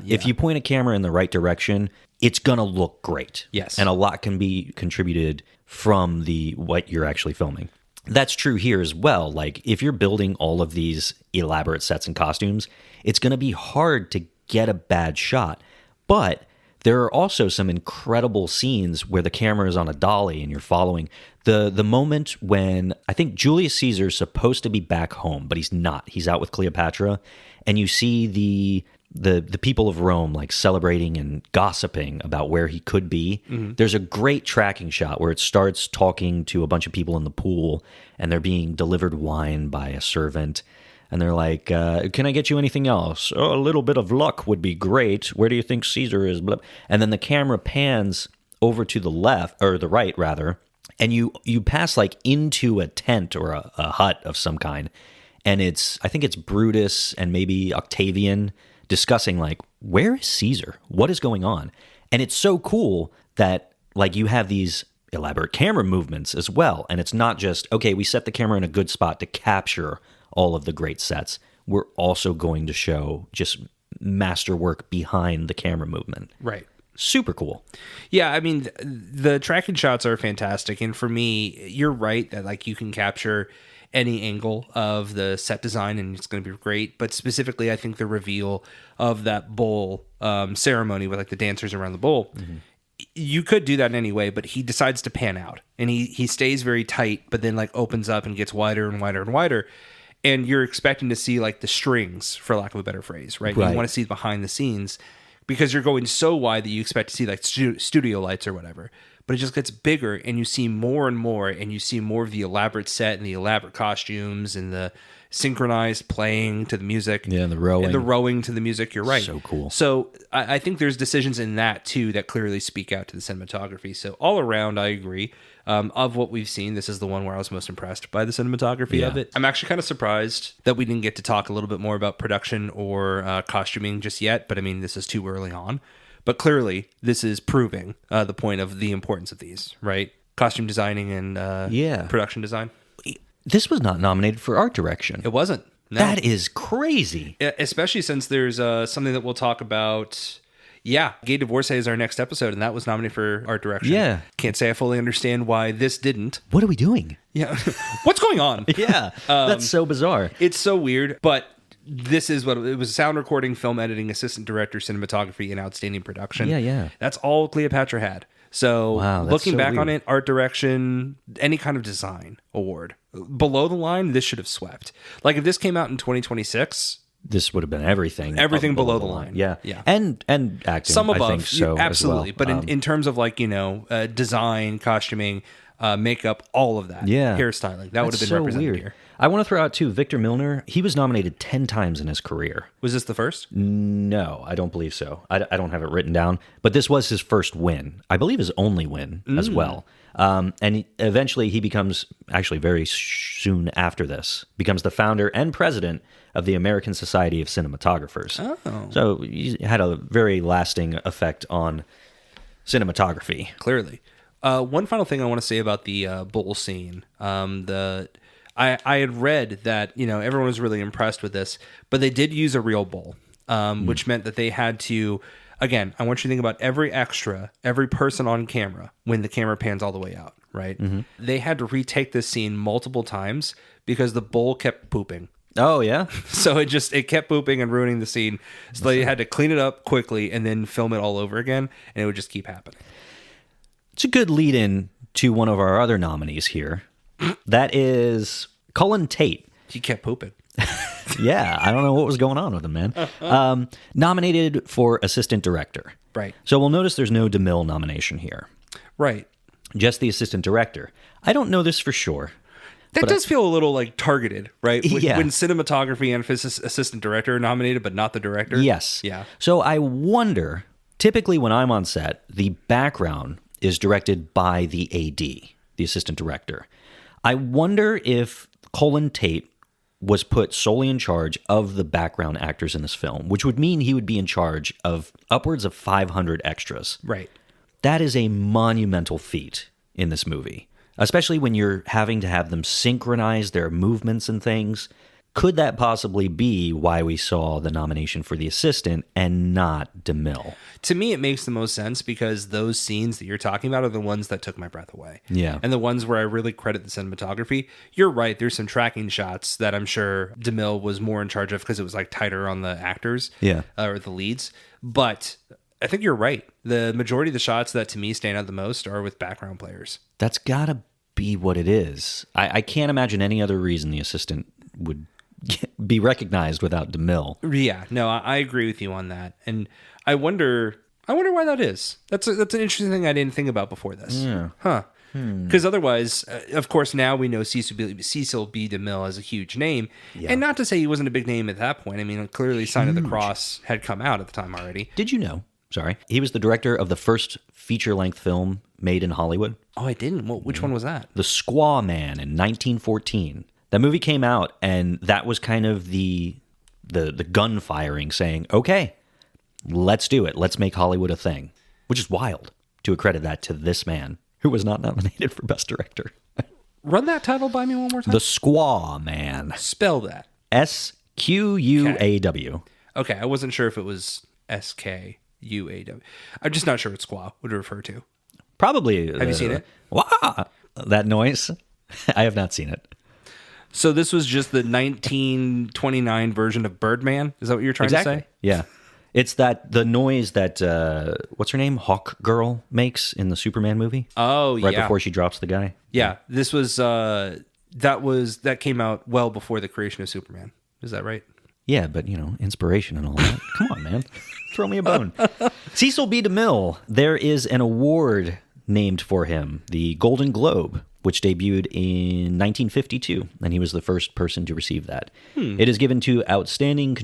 if you point a camera in the right direction, it's going to look great. Yes. And a lot can be contributed from what you're actually filming. That's true here as well. Like if you're building all of these elaborate sets and costumes, it's going to be hard to get a bad shot. But there are also some incredible scenes where the camera is on a dolly and you're following. The moment when I think Julius Caesar's supposed to be back home, but he's not. He's out with Cleopatra, and you see the people of Rome like celebrating and gossiping about where he could be. Mm-hmm. There's a great tracking shot where it starts talking to a bunch of people in the pool, and they're being delivered wine by a servant. And they're like, can I get you anything else? Oh, a little bit of luck would be great. Where do you think Caesar is? And then the camera pans over to the left, or the right, rather, and you pass like into a tent or a hut of some kind. And I think it's Brutus and maybe Octavian discussing like, where is Caesar? What is going on? And it's so cool that like you have these elaborate camera movements as well. And it's not just, okay, we set the camera in a good spot to capture all of the great sets. We're also going to show just masterwork behind the camera movement. Right. Super cool. Yeah, I mean, the tracking shots are fantastic. And for me, you're right that like you can capture any angle of the set design and it's going to be great. But specifically, I think the reveal of that bowl ceremony with like the dancers around the bowl, you could do that in any way, but he decides to pan out. And he stays very tight, but then like opens up and gets wider and wider and wider. And you're expecting to see like the strings, for lack of a better phrase, right? You want to see behind the scenes because you're going so wide that you expect to see like studio lights or whatever. But it just gets bigger and you see more and more, and you see more of the elaborate set and the elaborate costumes and the synchronized playing to the music. Yeah, and the rowing. And the rowing to the music. You're right. So cool. So I think there's decisions in that too that clearly speak out to the cinematography. So all around, I agree. Of what we've seen, this is the one where I was most impressed by the cinematography of it. I'm actually kind of surprised that we didn't get to talk a little bit more about production or costuming just yet. But I mean, this is too early on. But clearly, this is proving the point of the importance of these, right? Costume designing and production design. This was not nominated for art direction. It wasn't. No. That is crazy. Especially since there's something that we'll talk about. Yeah, Gay Divorcee is our next episode, and that was nominated for art direction. Yeah. Can't say I fully understand why this didn't. What are we doing? Yeah. What's going on? Yeah, that's so bizarre. It's so weird, but this is what it was: sound recording, film editing, assistant director, cinematography, and outstanding production. Yeah. That's all Cleopatra had. So looking back on it, art direction, any kind of design award. Below the line, this should have swept. Like if this came out in 2026... This would have been everything below the line. Yeah. And acting, some above, I think so, absolutely. as well. But in terms of like, design, costuming, makeup, all of that. Yeah. Hairstyling, that would have been so represented weird. here. I want to throw out, too, Victor Milner. He was nominated 10 times in his career. Was this the first? No, I don't believe so. I don't have it written down. But this was his first win. I believe his only win as well. And eventually he becomes, actually very soon after this, becomes the founder and president of the American Society of Cinematographers. Oh. So he had a very lasting effect on cinematography. Clearly. One final thing I want to say about the bowl scene. I had read that, everyone was really impressed with this, but they did use a real bowl, which meant that they had to, again, I want you to think about every extra, every person on camera when the camera pans all the way out, right? Mm-hmm. They had to retake this scene multiple times because the bowl kept pooping. Oh, yeah? So it kept pooping and ruining the scene. So they had to clean it up quickly and then film it all over again, and it would just keep happening. It's a good lead-in to one of our other nominees here. That is Colin Tate. He kept pooping. Yeah, I don't know what was going on with him, man. Nominated for assistant director. Right. So we'll notice there's no DeMille nomination here. Right. Just the assistant director. I don't know this for sure. That does feel a little like targeted, right? Yeah. When cinematography and assistant director are nominated, but not the director. Yes. Yeah. So I wonder, typically when I'm on set, the background is directed by the AD, the assistant director. I wonder if Colin Tate was put solely in charge of the background actors in this film, which would mean he would be in charge of upwards of 500 extras. Right. That is a monumental feat in this movie, especially when you're having to have them synchronize their movements and things. Could that possibly be why we saw the nomination for the assistant and not DeMille? To me, it makes the most sense because those scenes that you're talking about are the ones that took my breath away. Yeah. And the ones where I really credit the cinematography. You're right. There's some tracking shots that I'm sure DeMille was more in charge of because it was like tighter on the actors. Yeah. Or the leads. But I think you're right. The majority of the shots that to me stand out the most are with background players. That's got to be what it is. I can't imagine any other reason the assistant would be recognized without DeMille. Yeah, no, I agree with you on that. And I wonder why that is. That's an interesting thing I didn't think about before this. Yeah. Huh. Because otherwise, of course, now we know Cecil B. DeMille as a huge name. Yeah. And not to say he wasn't a big name at that point. I mean, clearly Sign of the Cross had come out at the time already. Did you know? Sorry. He was the director of the first feature-length film made in Hollywood. Oh, I didn't? Well, which one was that? The Squaw Man in 1914. That movie came out, and that was kind of the gun firing, saying, okay, let's do it. Let's make Hollywood a thing. Which is wild to accredit that to this man, who was not nominated for Best Director. Run that title by me one more time. The Squaw Man. Spell that. SQUAW. Okay, I wasn't sure if it was SKUAW. I'm just not sure what squaw would refer to. Probably. Have you seen it? Wah! That noise? I have not seen it. So this was just the 1929 version of Birdman? Is that what you're trying to say? Yeah. It's the noise that, what's her name? Hawk Girl makes in the Superman movie. Oh, yeah. Right before she drops the guy. Yeah. This was, that came out well before the creation of Superman. Is that right? Yeah, but, inspiration and all that. Come on, man. Throw me a bone. Cecil B. DeMille, there is an award named for him, the Golden Globe, which debuted in 1952, and he was the first person to receive that. It is given to outstanding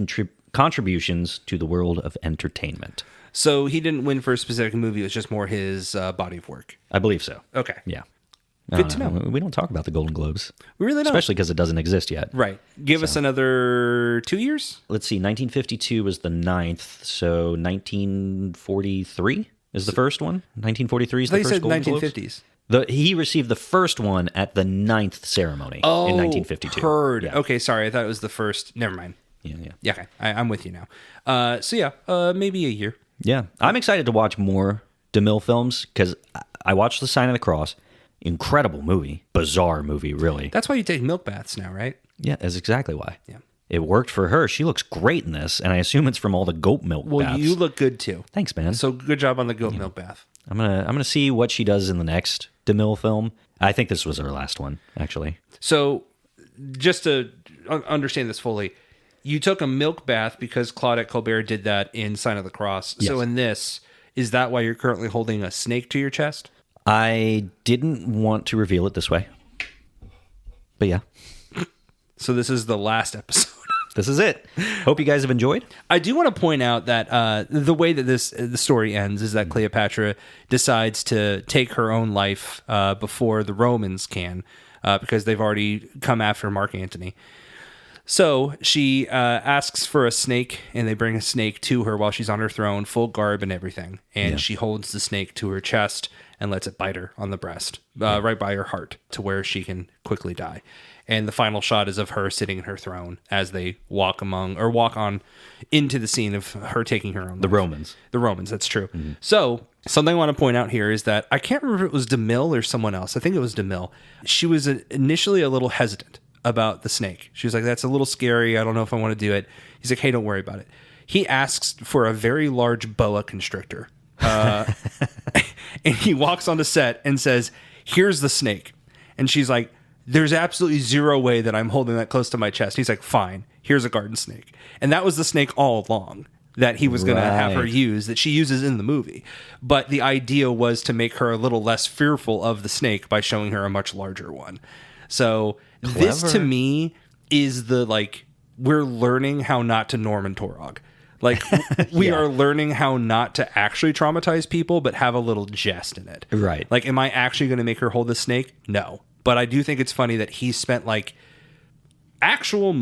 contributions to the world of entertainment. So he didn't win for a specific movie, it was just more his body of work. I believe so. Okay. Yeah. Good to know. We don't talk about the Golden Globes. We really don't. Especially because it doesn't exist yet. Right. Give us another 2 years? Let's see. 1952 was the 9th, so 1943 is the first one. 1943 is the first Golden Globes. 1950s. He received the first one at the 9th ceremony in 1952. Heard. Yeah. Okay, sorry. I thought it was the first. Never mind. Yeah. Okay, I'm with you now. Maybe a year. Yeah. I'm excited to watch more DeMille films because I watched The Sign of the Cross. Incredible movie. Bizarre movie, really. That's why you take milk baths now, right? Yeah, that's exactly why. Yeah. It worked for her. She looks great in this, and I assume it's from all the goat milk baths. Well, you look good too. Thanks, man. So good job on the goat milk bath. I'm gonna see what she does in the next DeMille film. I think this was her last one, actually. So, just to understand this fully, you took a milk bath because Claudette Colbert did that in Sign of the Cross. Yes. So in this, is that why you're currently holding a snake to your chest? I didn't want to reveal it this way, but yeah. So this is the last episode. This is it. Hope you guys have enjoyed. I do want to point out that the way that the story ends is that Cleopatra decides to take her own life before the Romans can, because they've already come after Mark Antony. So she asks for a snake, and they bring a snake to her while she's on her throne, full garb and everything. And she holds the snake to her chest and lets it bite her on the breast, right by her heart, to where she can quickly die. And the final shot is of her sitting in her throne as they walk on into the scene of her taking her own life. The Romans, that's true. Mm-hmm. So something I want to point out here is that I can't remember if it was DeMille or someone else. I think it was DeMille. She was initially a little hesitant about the snake. She was like, that's a little scary. I don't know if I want to do it. He's like, hey, don't worry about it. He asks for a very large boa constrictor. And he walks on the set and says, here's the snake. And she's like, there's absolutely zero way that I'm holding that close to my chest. He's like, fine, here's a garden snake. And that was the snake all along that he was going to have her use, that she uses in the movie. But the idea was to make her a little less fearful of the snake by showing her a much larger one. So this to me is we're learning how not to Norman Torog. We are learning how not to actually traumatize people, but have a little jest in it. Right. Am I actually going to make her hold the snake? No. But I do think it's funny that he spent actual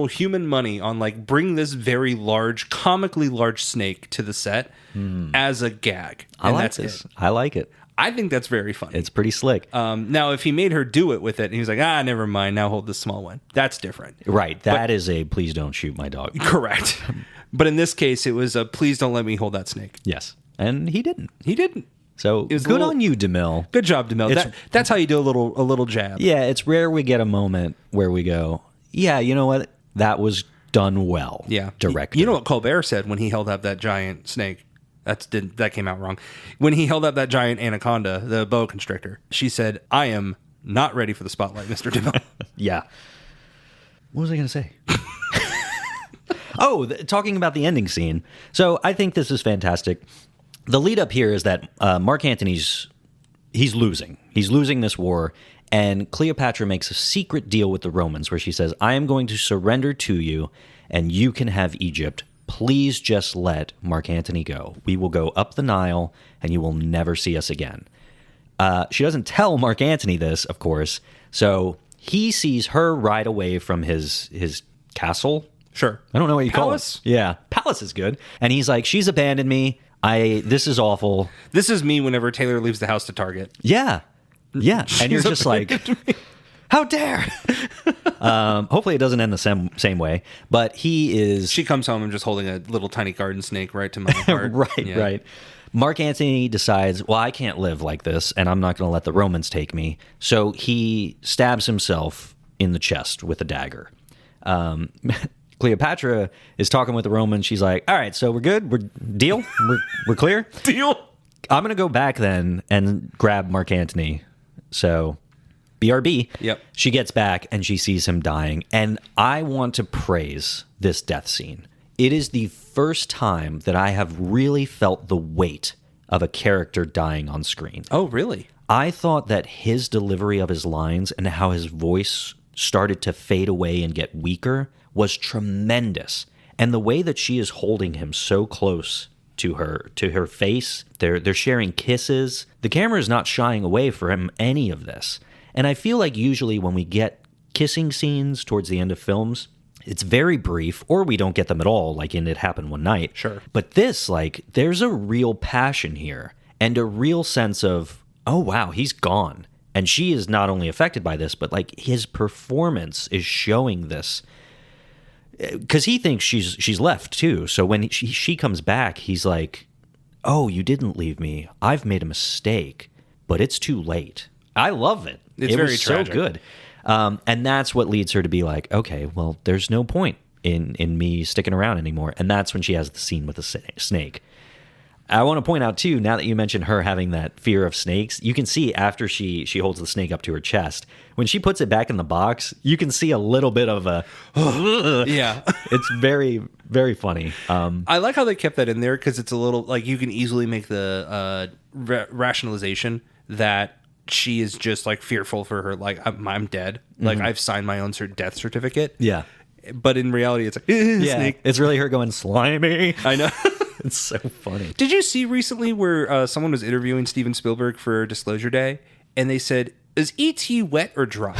human money on bring this very large, comically large snake to the set as a gag. I like this. I like it. I think that's very funny. It's pretty slick. Now, if he made her do it with it, and he was like, never mind, now hold this small one. That's different. Right. That is a please don't shoot my dog. Correct. But in this case, it was a please don't let me hold that snake. Yes. And he didn't. He didn't. So good on you, DeMille. Good job, DeMille. That's how you do a little jab. Yeah, it's rare we get a moment where we go, yeah, you know what? That was done well. Yeah. Director. You know what Colbert said when he held up that giant snake? That came out wrong. When he held up that giant anaconda, the boa constrictor, she said, I am not ready for the spotlight, Mr. DeMille. Yeah. What was I going to say? Talking about the ending scene. So I think this is fantastic. The lead up here is that Mark Antony's losing. He's losing this war, and Cleopatra makes a secret deal with the Romans where she says, I am going to surrender to you, and you can have Egypt. Please just let Mark Antony go. We will go up the Nile, and you will never see us again. She doesn't tell Mark Antony this, of course, so he sees her ride away from his castle. Sure. I don't know what you Palace? call it. Yeah, palace is good. And he's like, she's abandoned me. This is awful. This is me whenever Taylor leaves the house to Target. Yeah. Yeah. And you're just like, how dare? Hopefully it doesn't end the same way. But she comes home and just holding a little tiny garden snake right to my heart. Right. Mark Antony decides, well, I can't live like this, and I'm not going to let the Romans take me. So he stabs himself in the chest with a dagger. Cleopatra is talking with the Romans. She's like, all right, so we're good? We're clear? Deal. I'm going to go back then and grab Mark Antony. So, BRB. Yep. She gets back and she sees him dying. And I want to praise this death scene. It is the first time that I have really felt the weight of a character dying on screen. Oh, really? I thought that his delivery of his lines and how his voice started to fade away and get weaker was tremendous. And the way that she is holding him so close to her face, they're sharing kisses. The camera is not shying away from any of this. And I feel like usually when we get kissing scenes towards the end of films, it's very brief, or we don't get them at all, like in It Happened One Night. Sure. But this, there's a real passion here and a real sense of, oh, wow, he's gone. And she is not only affected by this, but his performance is showing this. Because he thinks she's left too. So when she comes back, he's like, oh, you didn't leave me. I've made a mistake, but it's too late. I love it. It's very was tragic. So good. And that's what leads her to be like, okay, well, there's no point in me sticking around anymore. And that's when she has the scene with the snake. I want to point out, too, now that you mentioned her having that fear of snakes, you can see after she holds the snake up to her chest, when she puts it back in the box, you can see a little bit of a... Yeah. It's very, very funny. I like how they kept that in there because it's a little... you can easily make the rationalization that she is just like fearful for her, like, I'm dead. Like, I've signed my own death certificate. Yeah. But in reality, it's like, snake. It's really her going, slimy. I know. It's so funny. Did you see recently where someone was interviewing Steven Spielberg for Disclosure Day, and they said, is E.T. wet or dry?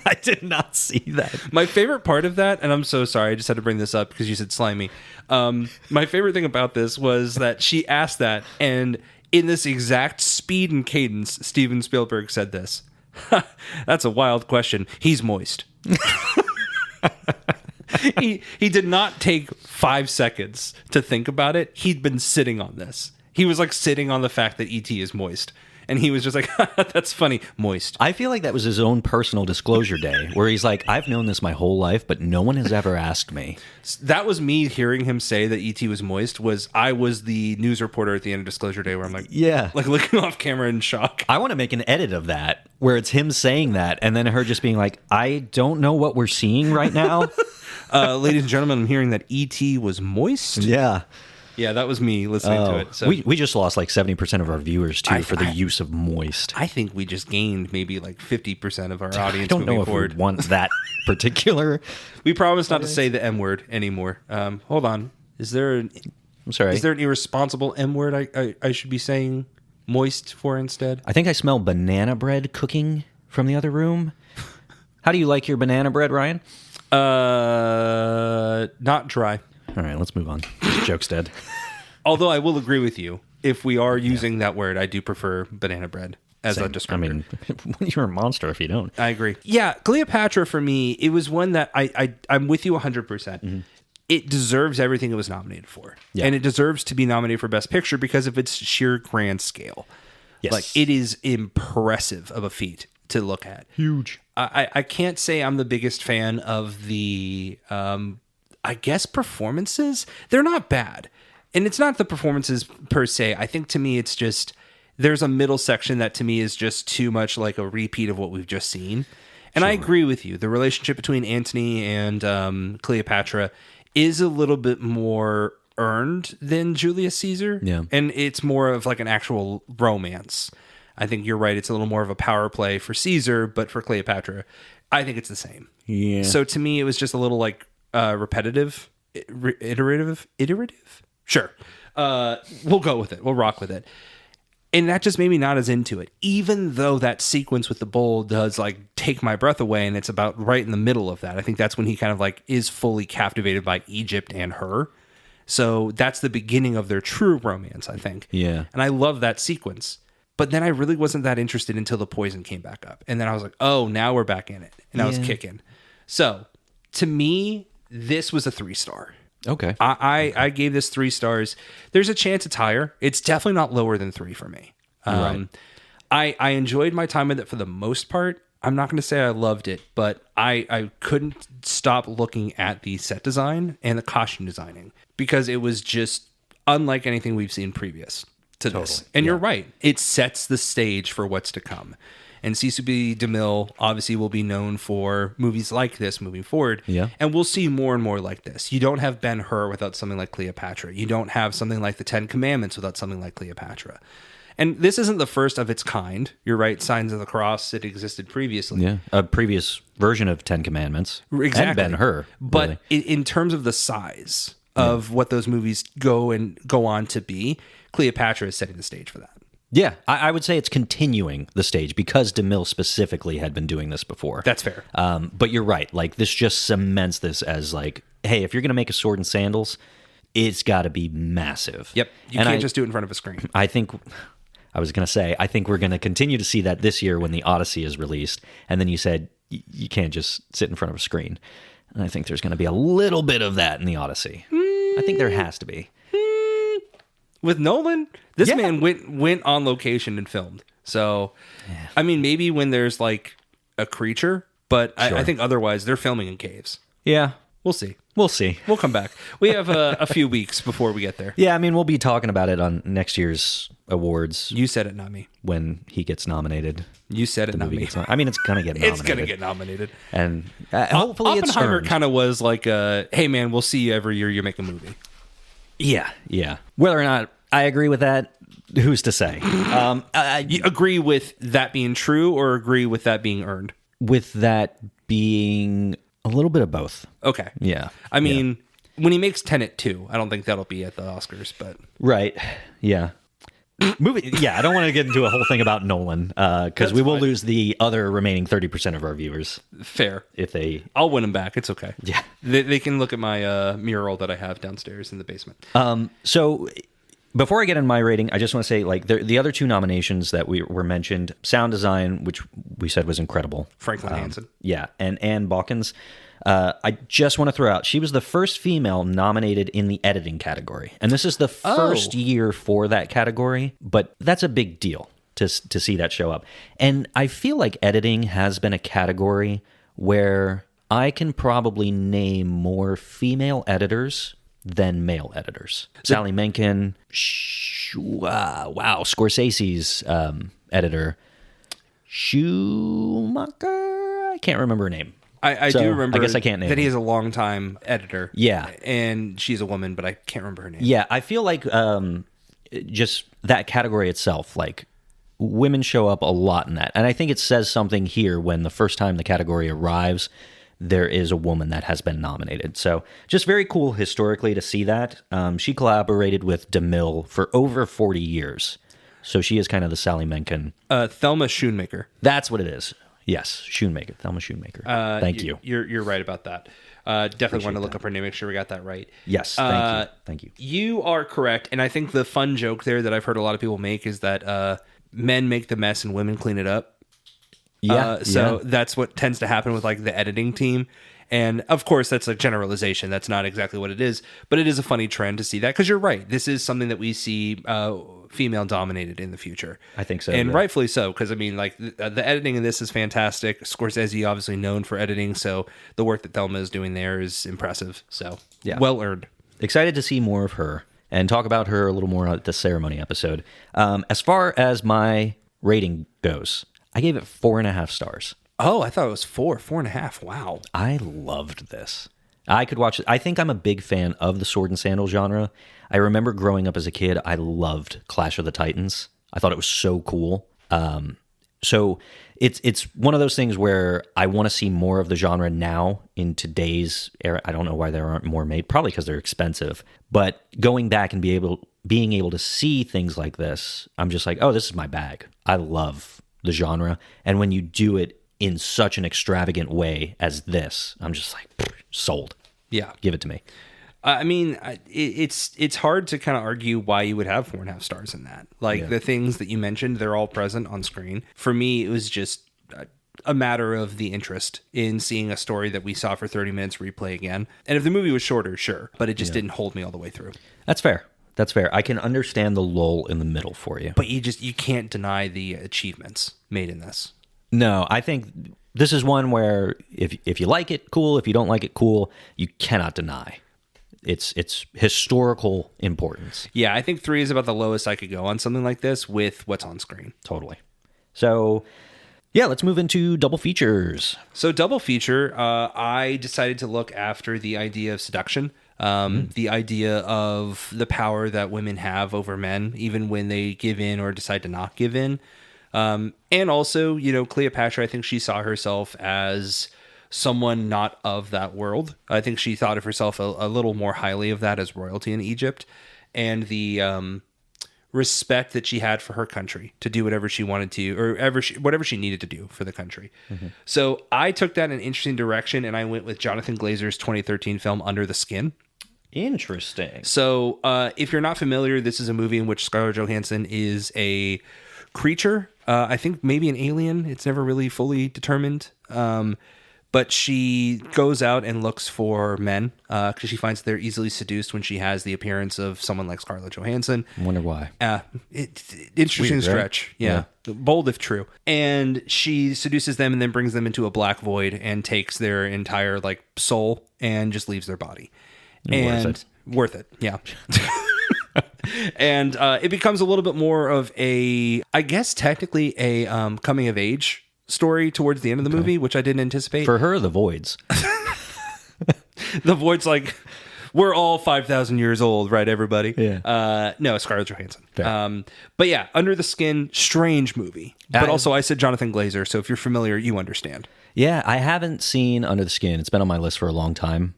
I did not see that. My favorite part of that, and I'm so sorry, I just had to bring this up because you said slimy. My favorite thing about this was that she asked that, and in this exact speed and cadence, Steven Spielberg said this. That's a wild question. He's moist. He did not take 5 seconds to think about it. He'd been sitting on this. He was like sitting on the fact that E.T. is moist. And he was just like, that's funny, moist. I feel like that was his own personal disclosure day, where he's like, I've known this my whole life, but no one has ever asked me. That was me hearing him say that E.T. was moist. I was the news reporter at the end of Disclosure Day, where I'm like, yeah, like looking off camera in shock. I want to make an edit of that, where it's him saying that, and then her just being like, I don't know what we're seeing right now. Ladies and gentlemen, I'm hearing that E.T. was moist. Yeah. Yeah, that was me listening to it. So we just lost like 70% of our viewers too for the use of moist. I think we just gained maybe like 50% of our audience. I don't know if forward. we want that particular. We promise not to say the M word anymore. Hold on. Is there an irresponsible M word I should be saying moist for instead? I think I smell banana bread cooking from the other room. How do you like your banana bread, Ryan? Not dry. All right, let's move on. Joke's dead. Although I will agree with you, if we are using that word, I do prefer banana bread as a descriptor. I mean, you're a monster if you don't. I agree. Yeah, Cleopatra for me, it was one that I'm with you 100%. Mm-hmm. It deserves everything it was nominated for. Yeah. And it deserves to be nominated for Best Picture because of its sheer grand scale. Yes. Like, it is impressive of a feat to look at. Huge. I can't say I'm the biggest fan of the... I guess performances, they're not bad. And it's not the performances per se. I think to me, it's just, there's a middle section that to me is just too much like a repeat of what we've just seen. And I agree with you. The relationship between Antony and Cleopatra is a little bit more earned than Julius Caesar. Yeah. And it's more of like an actual romance. I think you're right. It's a little more of a power play for Caesar, but for Cleopatra, I think it's the same. Yeah. So to me, it was just a little like, repetitive, iterative. Sure. We'll go with it. We'll rock with it. And that just made me not as into it, even though that sequence with the bowl does like take my breath away. And it's about right in the middle of that. I think that's when he kind of like is fully captivated by Egypt and her. So that's the beginning of their true romance, I think. Yeah. And I love that sequence. But then I really wasn't that interested until the poison came back up. And then I was like, oh, now we're back in it. And I was kicking. So to me, this was a 3-star. Okay. I gave this 3 stars. There's a chance it's higher. It's definitely not lower than 3 for me. Right. I enjoyed my time with it for the most part. I'm not going to say I loved it, but I couldn't stop looking at the set design and the costume designing because it was just unlike anything we've seen previous to this. And you're right. It sets the stage for what's to come. And Cecil B. DeMille obviously will be known for movies like this moving forward. Yeah. And we'll see more and more like this. You don't have Ben-Hur without something like Cleopatra. You don't have something like the Ten Commandments without something like Cleopatra. And this isn't the first of its kind. You're right. Signs of the Cross, it existed previously. Yeah. A previous version of Ten Commandments. Exactly. And Ben-Hur. But in terms of the size of what those movies go on to be, Cleopatra is setting the stage for that. Yeah, I would say it's continuing the stage because DeMille specifically had been doing this before. That's fair. But you're right. Like, this just cements this as like, hey, if you're going to make a sword and sandals, it's got to be massive. Yep. You can't just do it in front of a screen. I think we're going to continue to see that this year when the Odyssey is released. And then you said you can't just sit in front of a screen. And I think there's going to be a little bit of that in the Odyssey. I think there has to be. With Nolan, this man went on location and filmed. So, I mean, maybe when there's like a creature, but sure. I think otherwise they're filming in caves. Yeah. We'll see. We'll come back. We have a few weeks before we get there. Yeah, I mean, we'll be talking about it on next year's awards. You said it, not me. When he gets nominated. You said it, not me. I mean, it's going to get nominated. It's going to get nominated. And hopefully it's Oppenheimer kind of was like, hey, man, we'll see you every year you make a movie. Yeah. Whether or not I agree with that, Who's to say? You agree with that being true or agree with that being earned? With that being a little bit of both. Okay. Yeah. I mean, when he makes Tenet 2, I don't think that'll be at the Oscars, but... Right. Yeah. Yeah, I don't want to get into a whole thing about Nolan because we will lose the other remaining 30% of our viewers. Fair. If they... I'll win them back. It's okay. Yeah. They can look at my mural that I have downstairs in the basement. So before I get in my rating, I just want to say, like, the other two nominations that were mentioned, sound design, which we said was incredible. Franklin Hansen. Yeah, and Anne Balkins. I just want to throw out, she was the first female nominated in the editing category. And this is the first year for that category, but that's a big deal to see that show up. And I feel like editing has been a category where I can probably name more female editors than male editors. Sally Menken, Scorsese's editor, Schumacher, I can't remember her name. I do remember I guess I can't name that he him. is a longtime editor. Yeah. And she's a woman, but I can't remember her name. Yeah, I feel like just that category itself, like, women show up a lot in that. And I think it says something here when the first time the category arrives, there is a woman that has been nominated. So just very cool historically to see that. She collaborated with DeMille for over 40 years. So she is kind of the Sally Menken. Thelma Schoonmaker. That's what it is. Yes, Schoonmaker, Thelma Schoonmaker. Thank you. You're right about that. Definitely want to look up her name, make sure we got that right. Yes, thank you. You are correct, and I think the fun joke there that I've heard a lot of people make is that men make the mess and women clean it up. So that's what tends to happen with, like, the editing team. And of course, that's a generalization. That's not exactly what it is, but it is a funny trend to see that, because you're right. This is something that we see female dominated in the future. I think so. And rightfully so, because I mean, like, the editing in this is fantastic. Scorsese obviously known for editing, so the work that Thelma is doing there is impressive. So well earned. Excited to see more of her and talk about her a little more at the ceremony episode. As far as my rating goes, I gave it 4.5 stars. Oh, I thought it was 4.5. Wow. I loved this. I could watch it. I think I'm a big fan of the sword and sandal genre. I remember growing up as a kid, I loved Clash of the Titans. I thought it was so cool. So it's one of those things where I want to see more of the genre now in today's era. I don't know why there aren't more made, probably because they're expensive. But going back and being able to see things like this, I'm just like, oh, this is my bag. I love the genre. And when you do it in such an extravagant way as this, I'm just like, sold. Yeah. Give it to me. I mean, it's hard to kind of argue why you would have 4.5 stars in that. Like, the things that you mentioned, they're all present on screen. For me, it was just a matter of the interest in seeing a story that we saw for 30 minutes replay again. And if the movie was shorter, sure, but it just didn't hold me all the way through. That's fair. I can understand the lull in the middle for you. But you can't deny the achievements made in this. No, I think this is one where if you like it, cool. If you don't like it, cool. You cannot deny its historical importance. Yeah, I think 3 is about the lowest I could go on something like this with what's on screen. Totally. So, yeah, let's move into double features. So double feature, I decided to look after the idea of seduction. The idea of the power that women have over men, even when they give in or decide to not give in. And also, Cleopatra, I think she saw herself as someone not of that world. I think she thought of herself a little more highly of that as royalty in Egypt, and the respect that she had for her country to do whatever she wanted to, or whatever she needed to do for the country. Mm-hmm. So I took that in an interesting direction, and I went with Jonathan Glazer's 2013 film Under the Skin. Interesting. So if you're not familiar, this is a movie in which Scarlett Johansson is a creature. I think maybe an alien. It's never really fully determined. But she goes out and looks for men because she finds they're easily seduced when she has the appearance of someone like Scarlett Johansson. I wonder why. Interesting Weird, stretch. Right? Yeah. Bold if true. And she seduces them and then brings them into a black void and takes their entire soul and just leaves their body. Worth it. Yeah. And it becomes a little bit more of I guess technically a coming of age story towards the end of the movie, which I didn't anticipate. For her, the voids. The void's like, We're all 5,000 years old, right, everybody? Yeah. No, Scarlett Johansson. Fair. But yeah, Under the Skin, strange movie. But also, I said Jonathan Glazer, so if you're familiar, you understand. Yeah, I haven't seen Under the Skin. It's been on my list for a long time.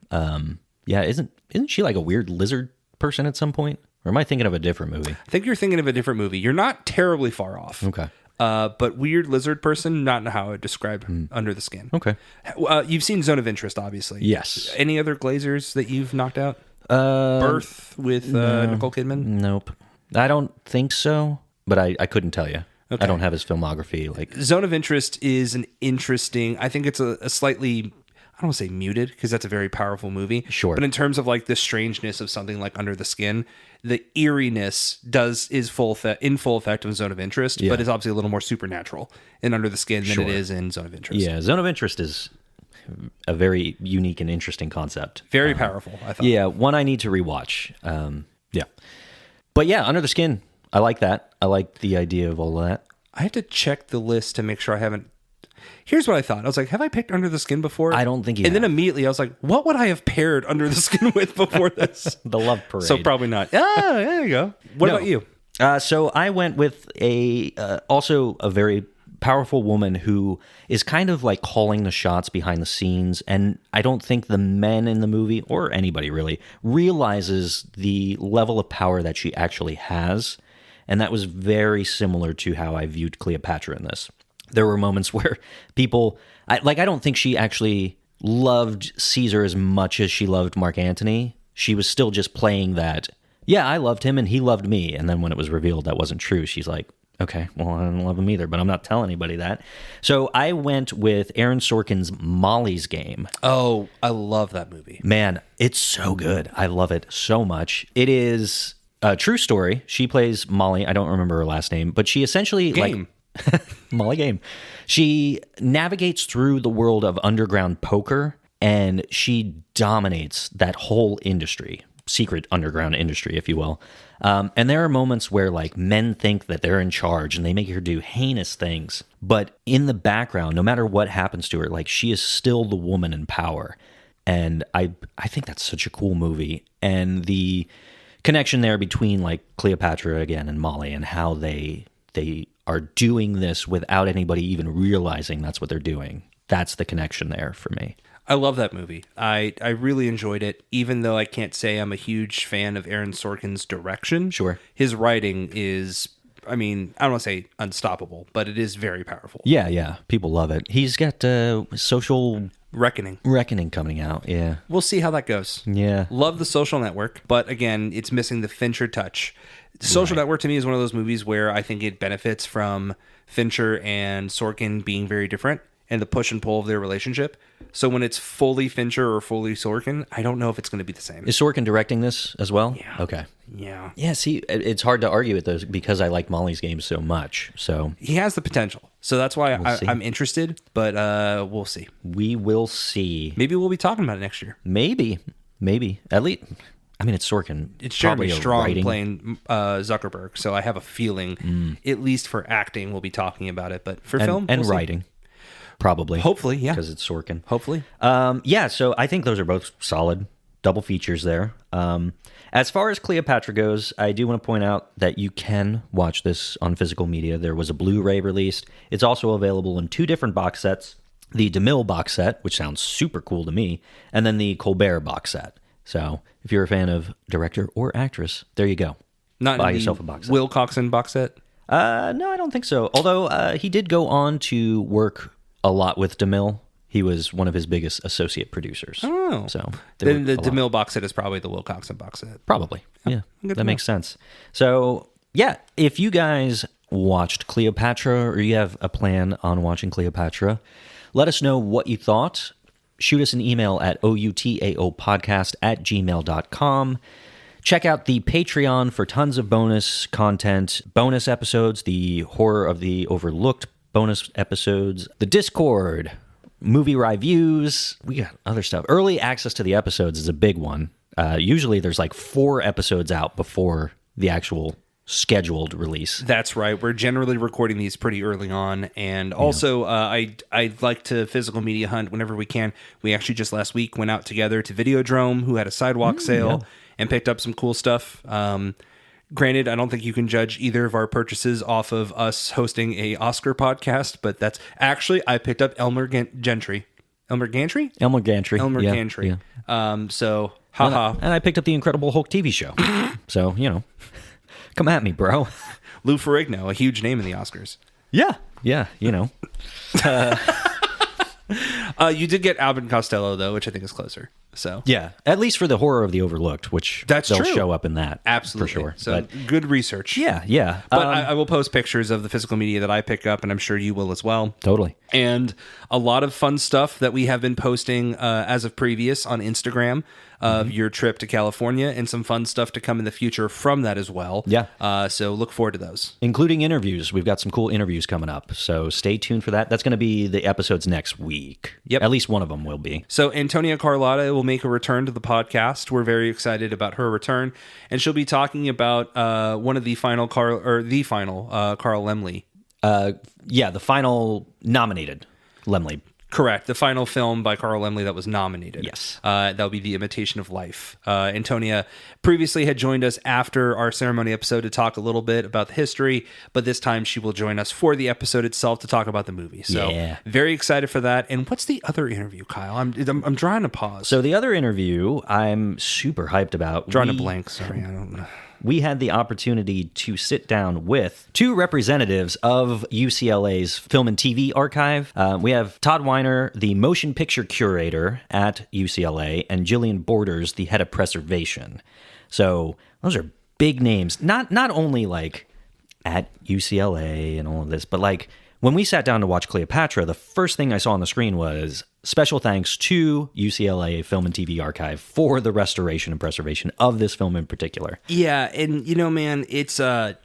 Yeah, isn't she like a weird lizard person at some point? Or am I thinking of a different movie? I think you're thinking of a different movie. You're not terribly far off. Okay. But weird lizard person, not how I would describe Under the Skin. Okay. You've seen Zone of Interest, obviously. Yes. Any other Glazers that you've knocked out? Birth with Nicole Kidman? Nope. I don't think so, but I couldn't tell you. Okay. I don't have his filmography. Like Zone of Interest is an interesting, I think it's a slightly, I don't want to say muted, because that's a very powerful movie. Sure. But in terms of like the strangeness of something like Under the Skin, the eeriness is in full effect of Zone of Interest, but it's obviously a little more supernatural in Under the Skin than it is in Zone of Interest. Yeah, Zone of Interest is a very unique and interesting concept. Very powerful, I thought. Yeah, one I need to rewatch. Yeah. But yeah, Under the Skin, I like that. I like the idea of all of that. I have to check the list to make sure I haven't. Here's what I thought. I was like, have I picked Under the Skin before? I don't think you And have. then immediately I was like, what would I have paired Under the Skin with before this? The Love Parade. So probably not. Ah, there you go. What about you? So I went with also a very powerful woman who is kind of like calling the shots behind the scenes, and I don't think the men in the movie, or anybody really, realizes the level of power that she actually has, and that was very similar to how I viewed Cleopatra in this. There were moments where people, I don't think she actually loved Caesar as much as she loved Mark Antony. She was still just playing that, yeah, I loved him and he loved me. And then when it was revealed that wasn't true, she's like, okay, well, I don't love him either, but I'm not telling anybody that. So I went with Aaron Sorkin's Molly's Game. Oh, I love that movie. Man, it's so good. I love it so much. It is a true story. She plays Molly. I don't remember her last name, but she essentially Molly Game. She navigates through the world of underground poker, and she dominates that whole industry, secret underground industry, if you will. And there are moments where like men think that they're in charge and they make her do heinous things. But in the background, no matter what happens to her, like she is still the woman in power. And I think that's such a cool movie. And the connection there between like Cleopatra again and Molly, and how they are doing this without anybody even realizing that's what they're doing. That's the connection there for me. I love that movie. I really enjoyed it, even though I can't say I'm a huge fan of Aaron Sorkin's direction. Sure. His writing is, I mean, I don't want to say unstoppable, but it is very powerful. Yeah. People love it. He's got Social Reckoning coming out. Yeah. We'll see how that goes. Yeah. Love The Social Network, but again, it's missing the Fincher touch. Social Network to me is one of those movies where I think it benefits from Fincher and Sorkin being very different and the push and pull of their relationship. So when it's fully Fincher or fully Sorkin, I don't know if it's going to be the same. Is Sorkin directing this as well? Yeah. Okay. Yeah. Yeah, see, it's hard to argue with those because I like Molly's Game so much. So he has the potential. So that's why I'm interested, but we'll see. We will see. Maybe we'll be talking about it next year. Maybe. At least, I mean, it's Sorkin. It's Jeremy Strong writing. playing Zuckerberg, so I have a feeling, at least for acting, we'll be talking about it. But for film and we'll see. writing, probably. Hopefully, yeah, because it's Sorkin. Hopefully, yeah. So I think those are both solid double features there. As far as Cleopatra goes, I do want to point out that you can watch this on physical media. There was a Blu-ray released. It's also available in 2 different box sets: the DeMille box set, which sounds super cool to me, and then the Colbert box set. So if you're a fan of director or actress, there you go. Not buy in the yourself a box set. Will Coxon box set. No, I don't think so. Although he did go on to work a lot with DeMille. He was one of his biggest associate producers. Oh, so then the DeMille box set is probably the Will Coxon box set. Probably, yeah, that makes sense. So yeah, if you guys watched Cleopatra or you have a plan on watching Cleopatra, let us know what you thought. Shoot us an email at outaopodcast@gmail.com. Check out the Patreon for tons of bonus content, bonus episodes, the Horror of the Overlooked bonus episodes, the Discord, movie reviews. We got other stuff. Early access to the episodes is a big one. Usually there's like 4 episodes out before the actual scheduled release. That's right. We're generally recording these pretty early on. And also, I like to physical media hunt whenever we can. We actually just last week went out together to Videodrome, who had a sidewalk sale, and picked up some cool stuff. Granted, I don't think you can judge either of our purchases off of us hosting a Oscar podcast, but that's actually, I picked up Elmer Gantry. Elmer Gantry. So, haha. And I picked up the Incredible Hulk TV show. So, come at me, bro. Lou Ferrigno, a huge name in the Oscars. Yeah, You did get Abbott and Costello, though, which I think is closer. So yeah, at least for the Horror of the Overlooked, which they'll show up in that. Absolutely. For sure. So good research. Yeah. But I will post pictures of the physical media that I pick up, and I'm sure you will as well. Totally. And a lot of fun stuff that we have been posting as of previous on Instagram of your trip to California, and some fun stuff to come in the future from that as well. Yeah. So look forward to those. Including interviews. We've got some cool interviews coming up. So stay tuned for that. That's going to be the episodes next week. Yep. At least one of them will be. So Antonia Carlotta will make a return to the podcast. We're very excited about her return. And she'll be talking about one of the final Carl Laemmle. The final nominated Laemmle. Correct. The final film by Carl Laemmle that was nominated. Yes. That'll be The Imitation of Life. Antonia previously had joined us after our ceremony episode to talk a little bit about the history, but this time she will join us for the episode itself to talk about the movie. So very excited for that. And what's the other interview, Kyle? I'm drawing a pause. So the other interview I'm super hyped about. Drawing a blank. Sorry, I don't know. We had the opportunity to sit down with two representatives of UCLA's Film and TV Archive. We have Todd Weiner, the motion picture curator at UCLA, and Jillian Borders, the head of preservation. So those are big names, not only like at UCLA and all of this, but like when we sat down to watch Cleopatra, the first thing I saw on the screen was special thanks to UCLA Film and TV Archive for the restoration and preservation of this film in particular. Yeah, and man, it's I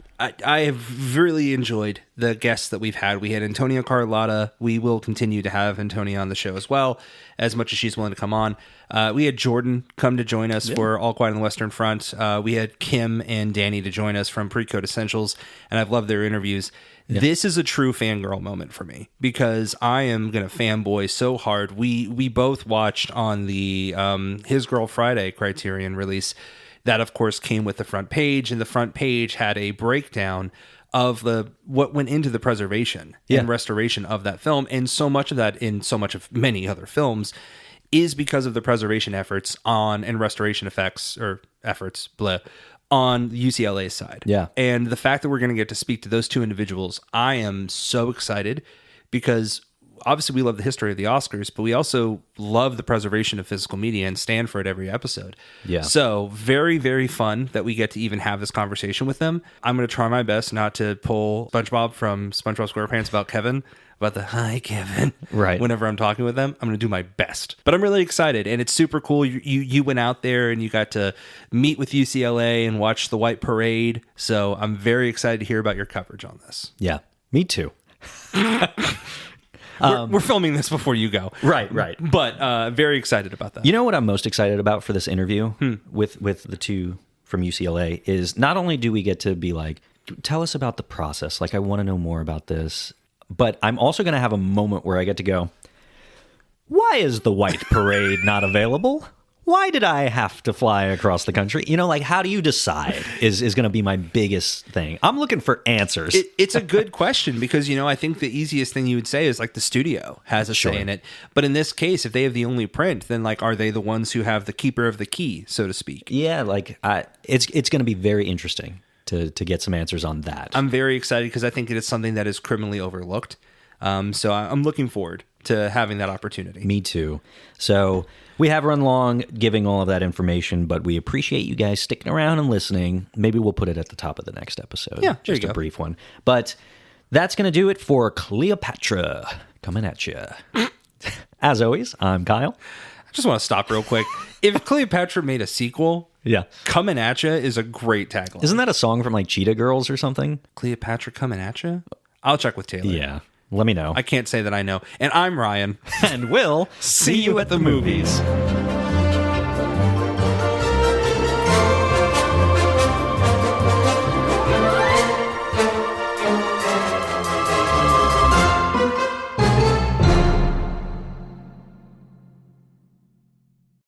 have really enjoyed the guests that we've had. We had Antonia Carlotta. We will continue to have Antonia on the show as well, as much as she's willing to come on. We had Jordan come to join us for All Quiet on the Western Front. We had Kim and Danny to join us from Pre-Code Essentials, and I've loved their interviews. Yeah. This is a true fangirl moment for me because I am going to fanboy so hard. We both watched on the His Girl Friday Criterion release. That, of course, came with the front page, and the front page had a breakdown of what went into the preservation and restoration of that film. And so much of that, in so much of many other films, is because of the preservation efforts and restoration efforts on UCLA's side. Yeah. And the fact that we're going to get to speak to those two individuals, I am so excited because obviously we love the history of the Oscars, but we also love the preservation of physical media and stand for it every episode. Yeah. So very, very fun that we get to even have this conversation with them. I'm going to try my best not to pull SpongeBob from SpongeBob SquarePants about Kevin, about the hi Kevin. Right. Whenever I'm talking with them, I'm going to do my best. But I'm really excited, and it's super cool. You went out there and you got to meet with UCLA and watch the White Parade. So I'm very excited to hear about your coverage on this. Yeah, me too. We're filming this before you go. Right. But very excited about that. You know what I'm most excited about for this interview with the two from UCLA is not only do we get to be like, tell us about the process. Like, I want to know more about this. But I'm also going to have a moment where I get to go, why is the White Parade not available? Why did I have to fly across the country? Like, how do you decide is going to be my biggest thing. I'm looking for answers. It's a good question because, I think the easiest thing you would say is like the studio has a say in it. But in this case, if they have the only print, then like, are they the ones who have the keeper of the key, so to speak? Yeah, like it's going to be very interesting to get some answers on that. I'm very excited because I think it is something that is criminally overlooked. So I'm looking forward to having that opportunity. Me too. So we have run long giving all of that information, but we appreciate you guys sticking around and listening. Maybe we'll put it at the top of the next episode. Yeah, just a brief one. But that's going to do it for Cleopatra coming at you. As always, I'm Kyle. I just want to stop real quick. If Cleopatra made a sequel, Coming At Ya is a great tagline. Isn't that a song from like Cheetah Girls or something? Cleopatra Coming At Ya? I'll check with Taylor. Yeah. Let me know. I can't say that I know. And I'm Ryan. And we'll see you at the movies.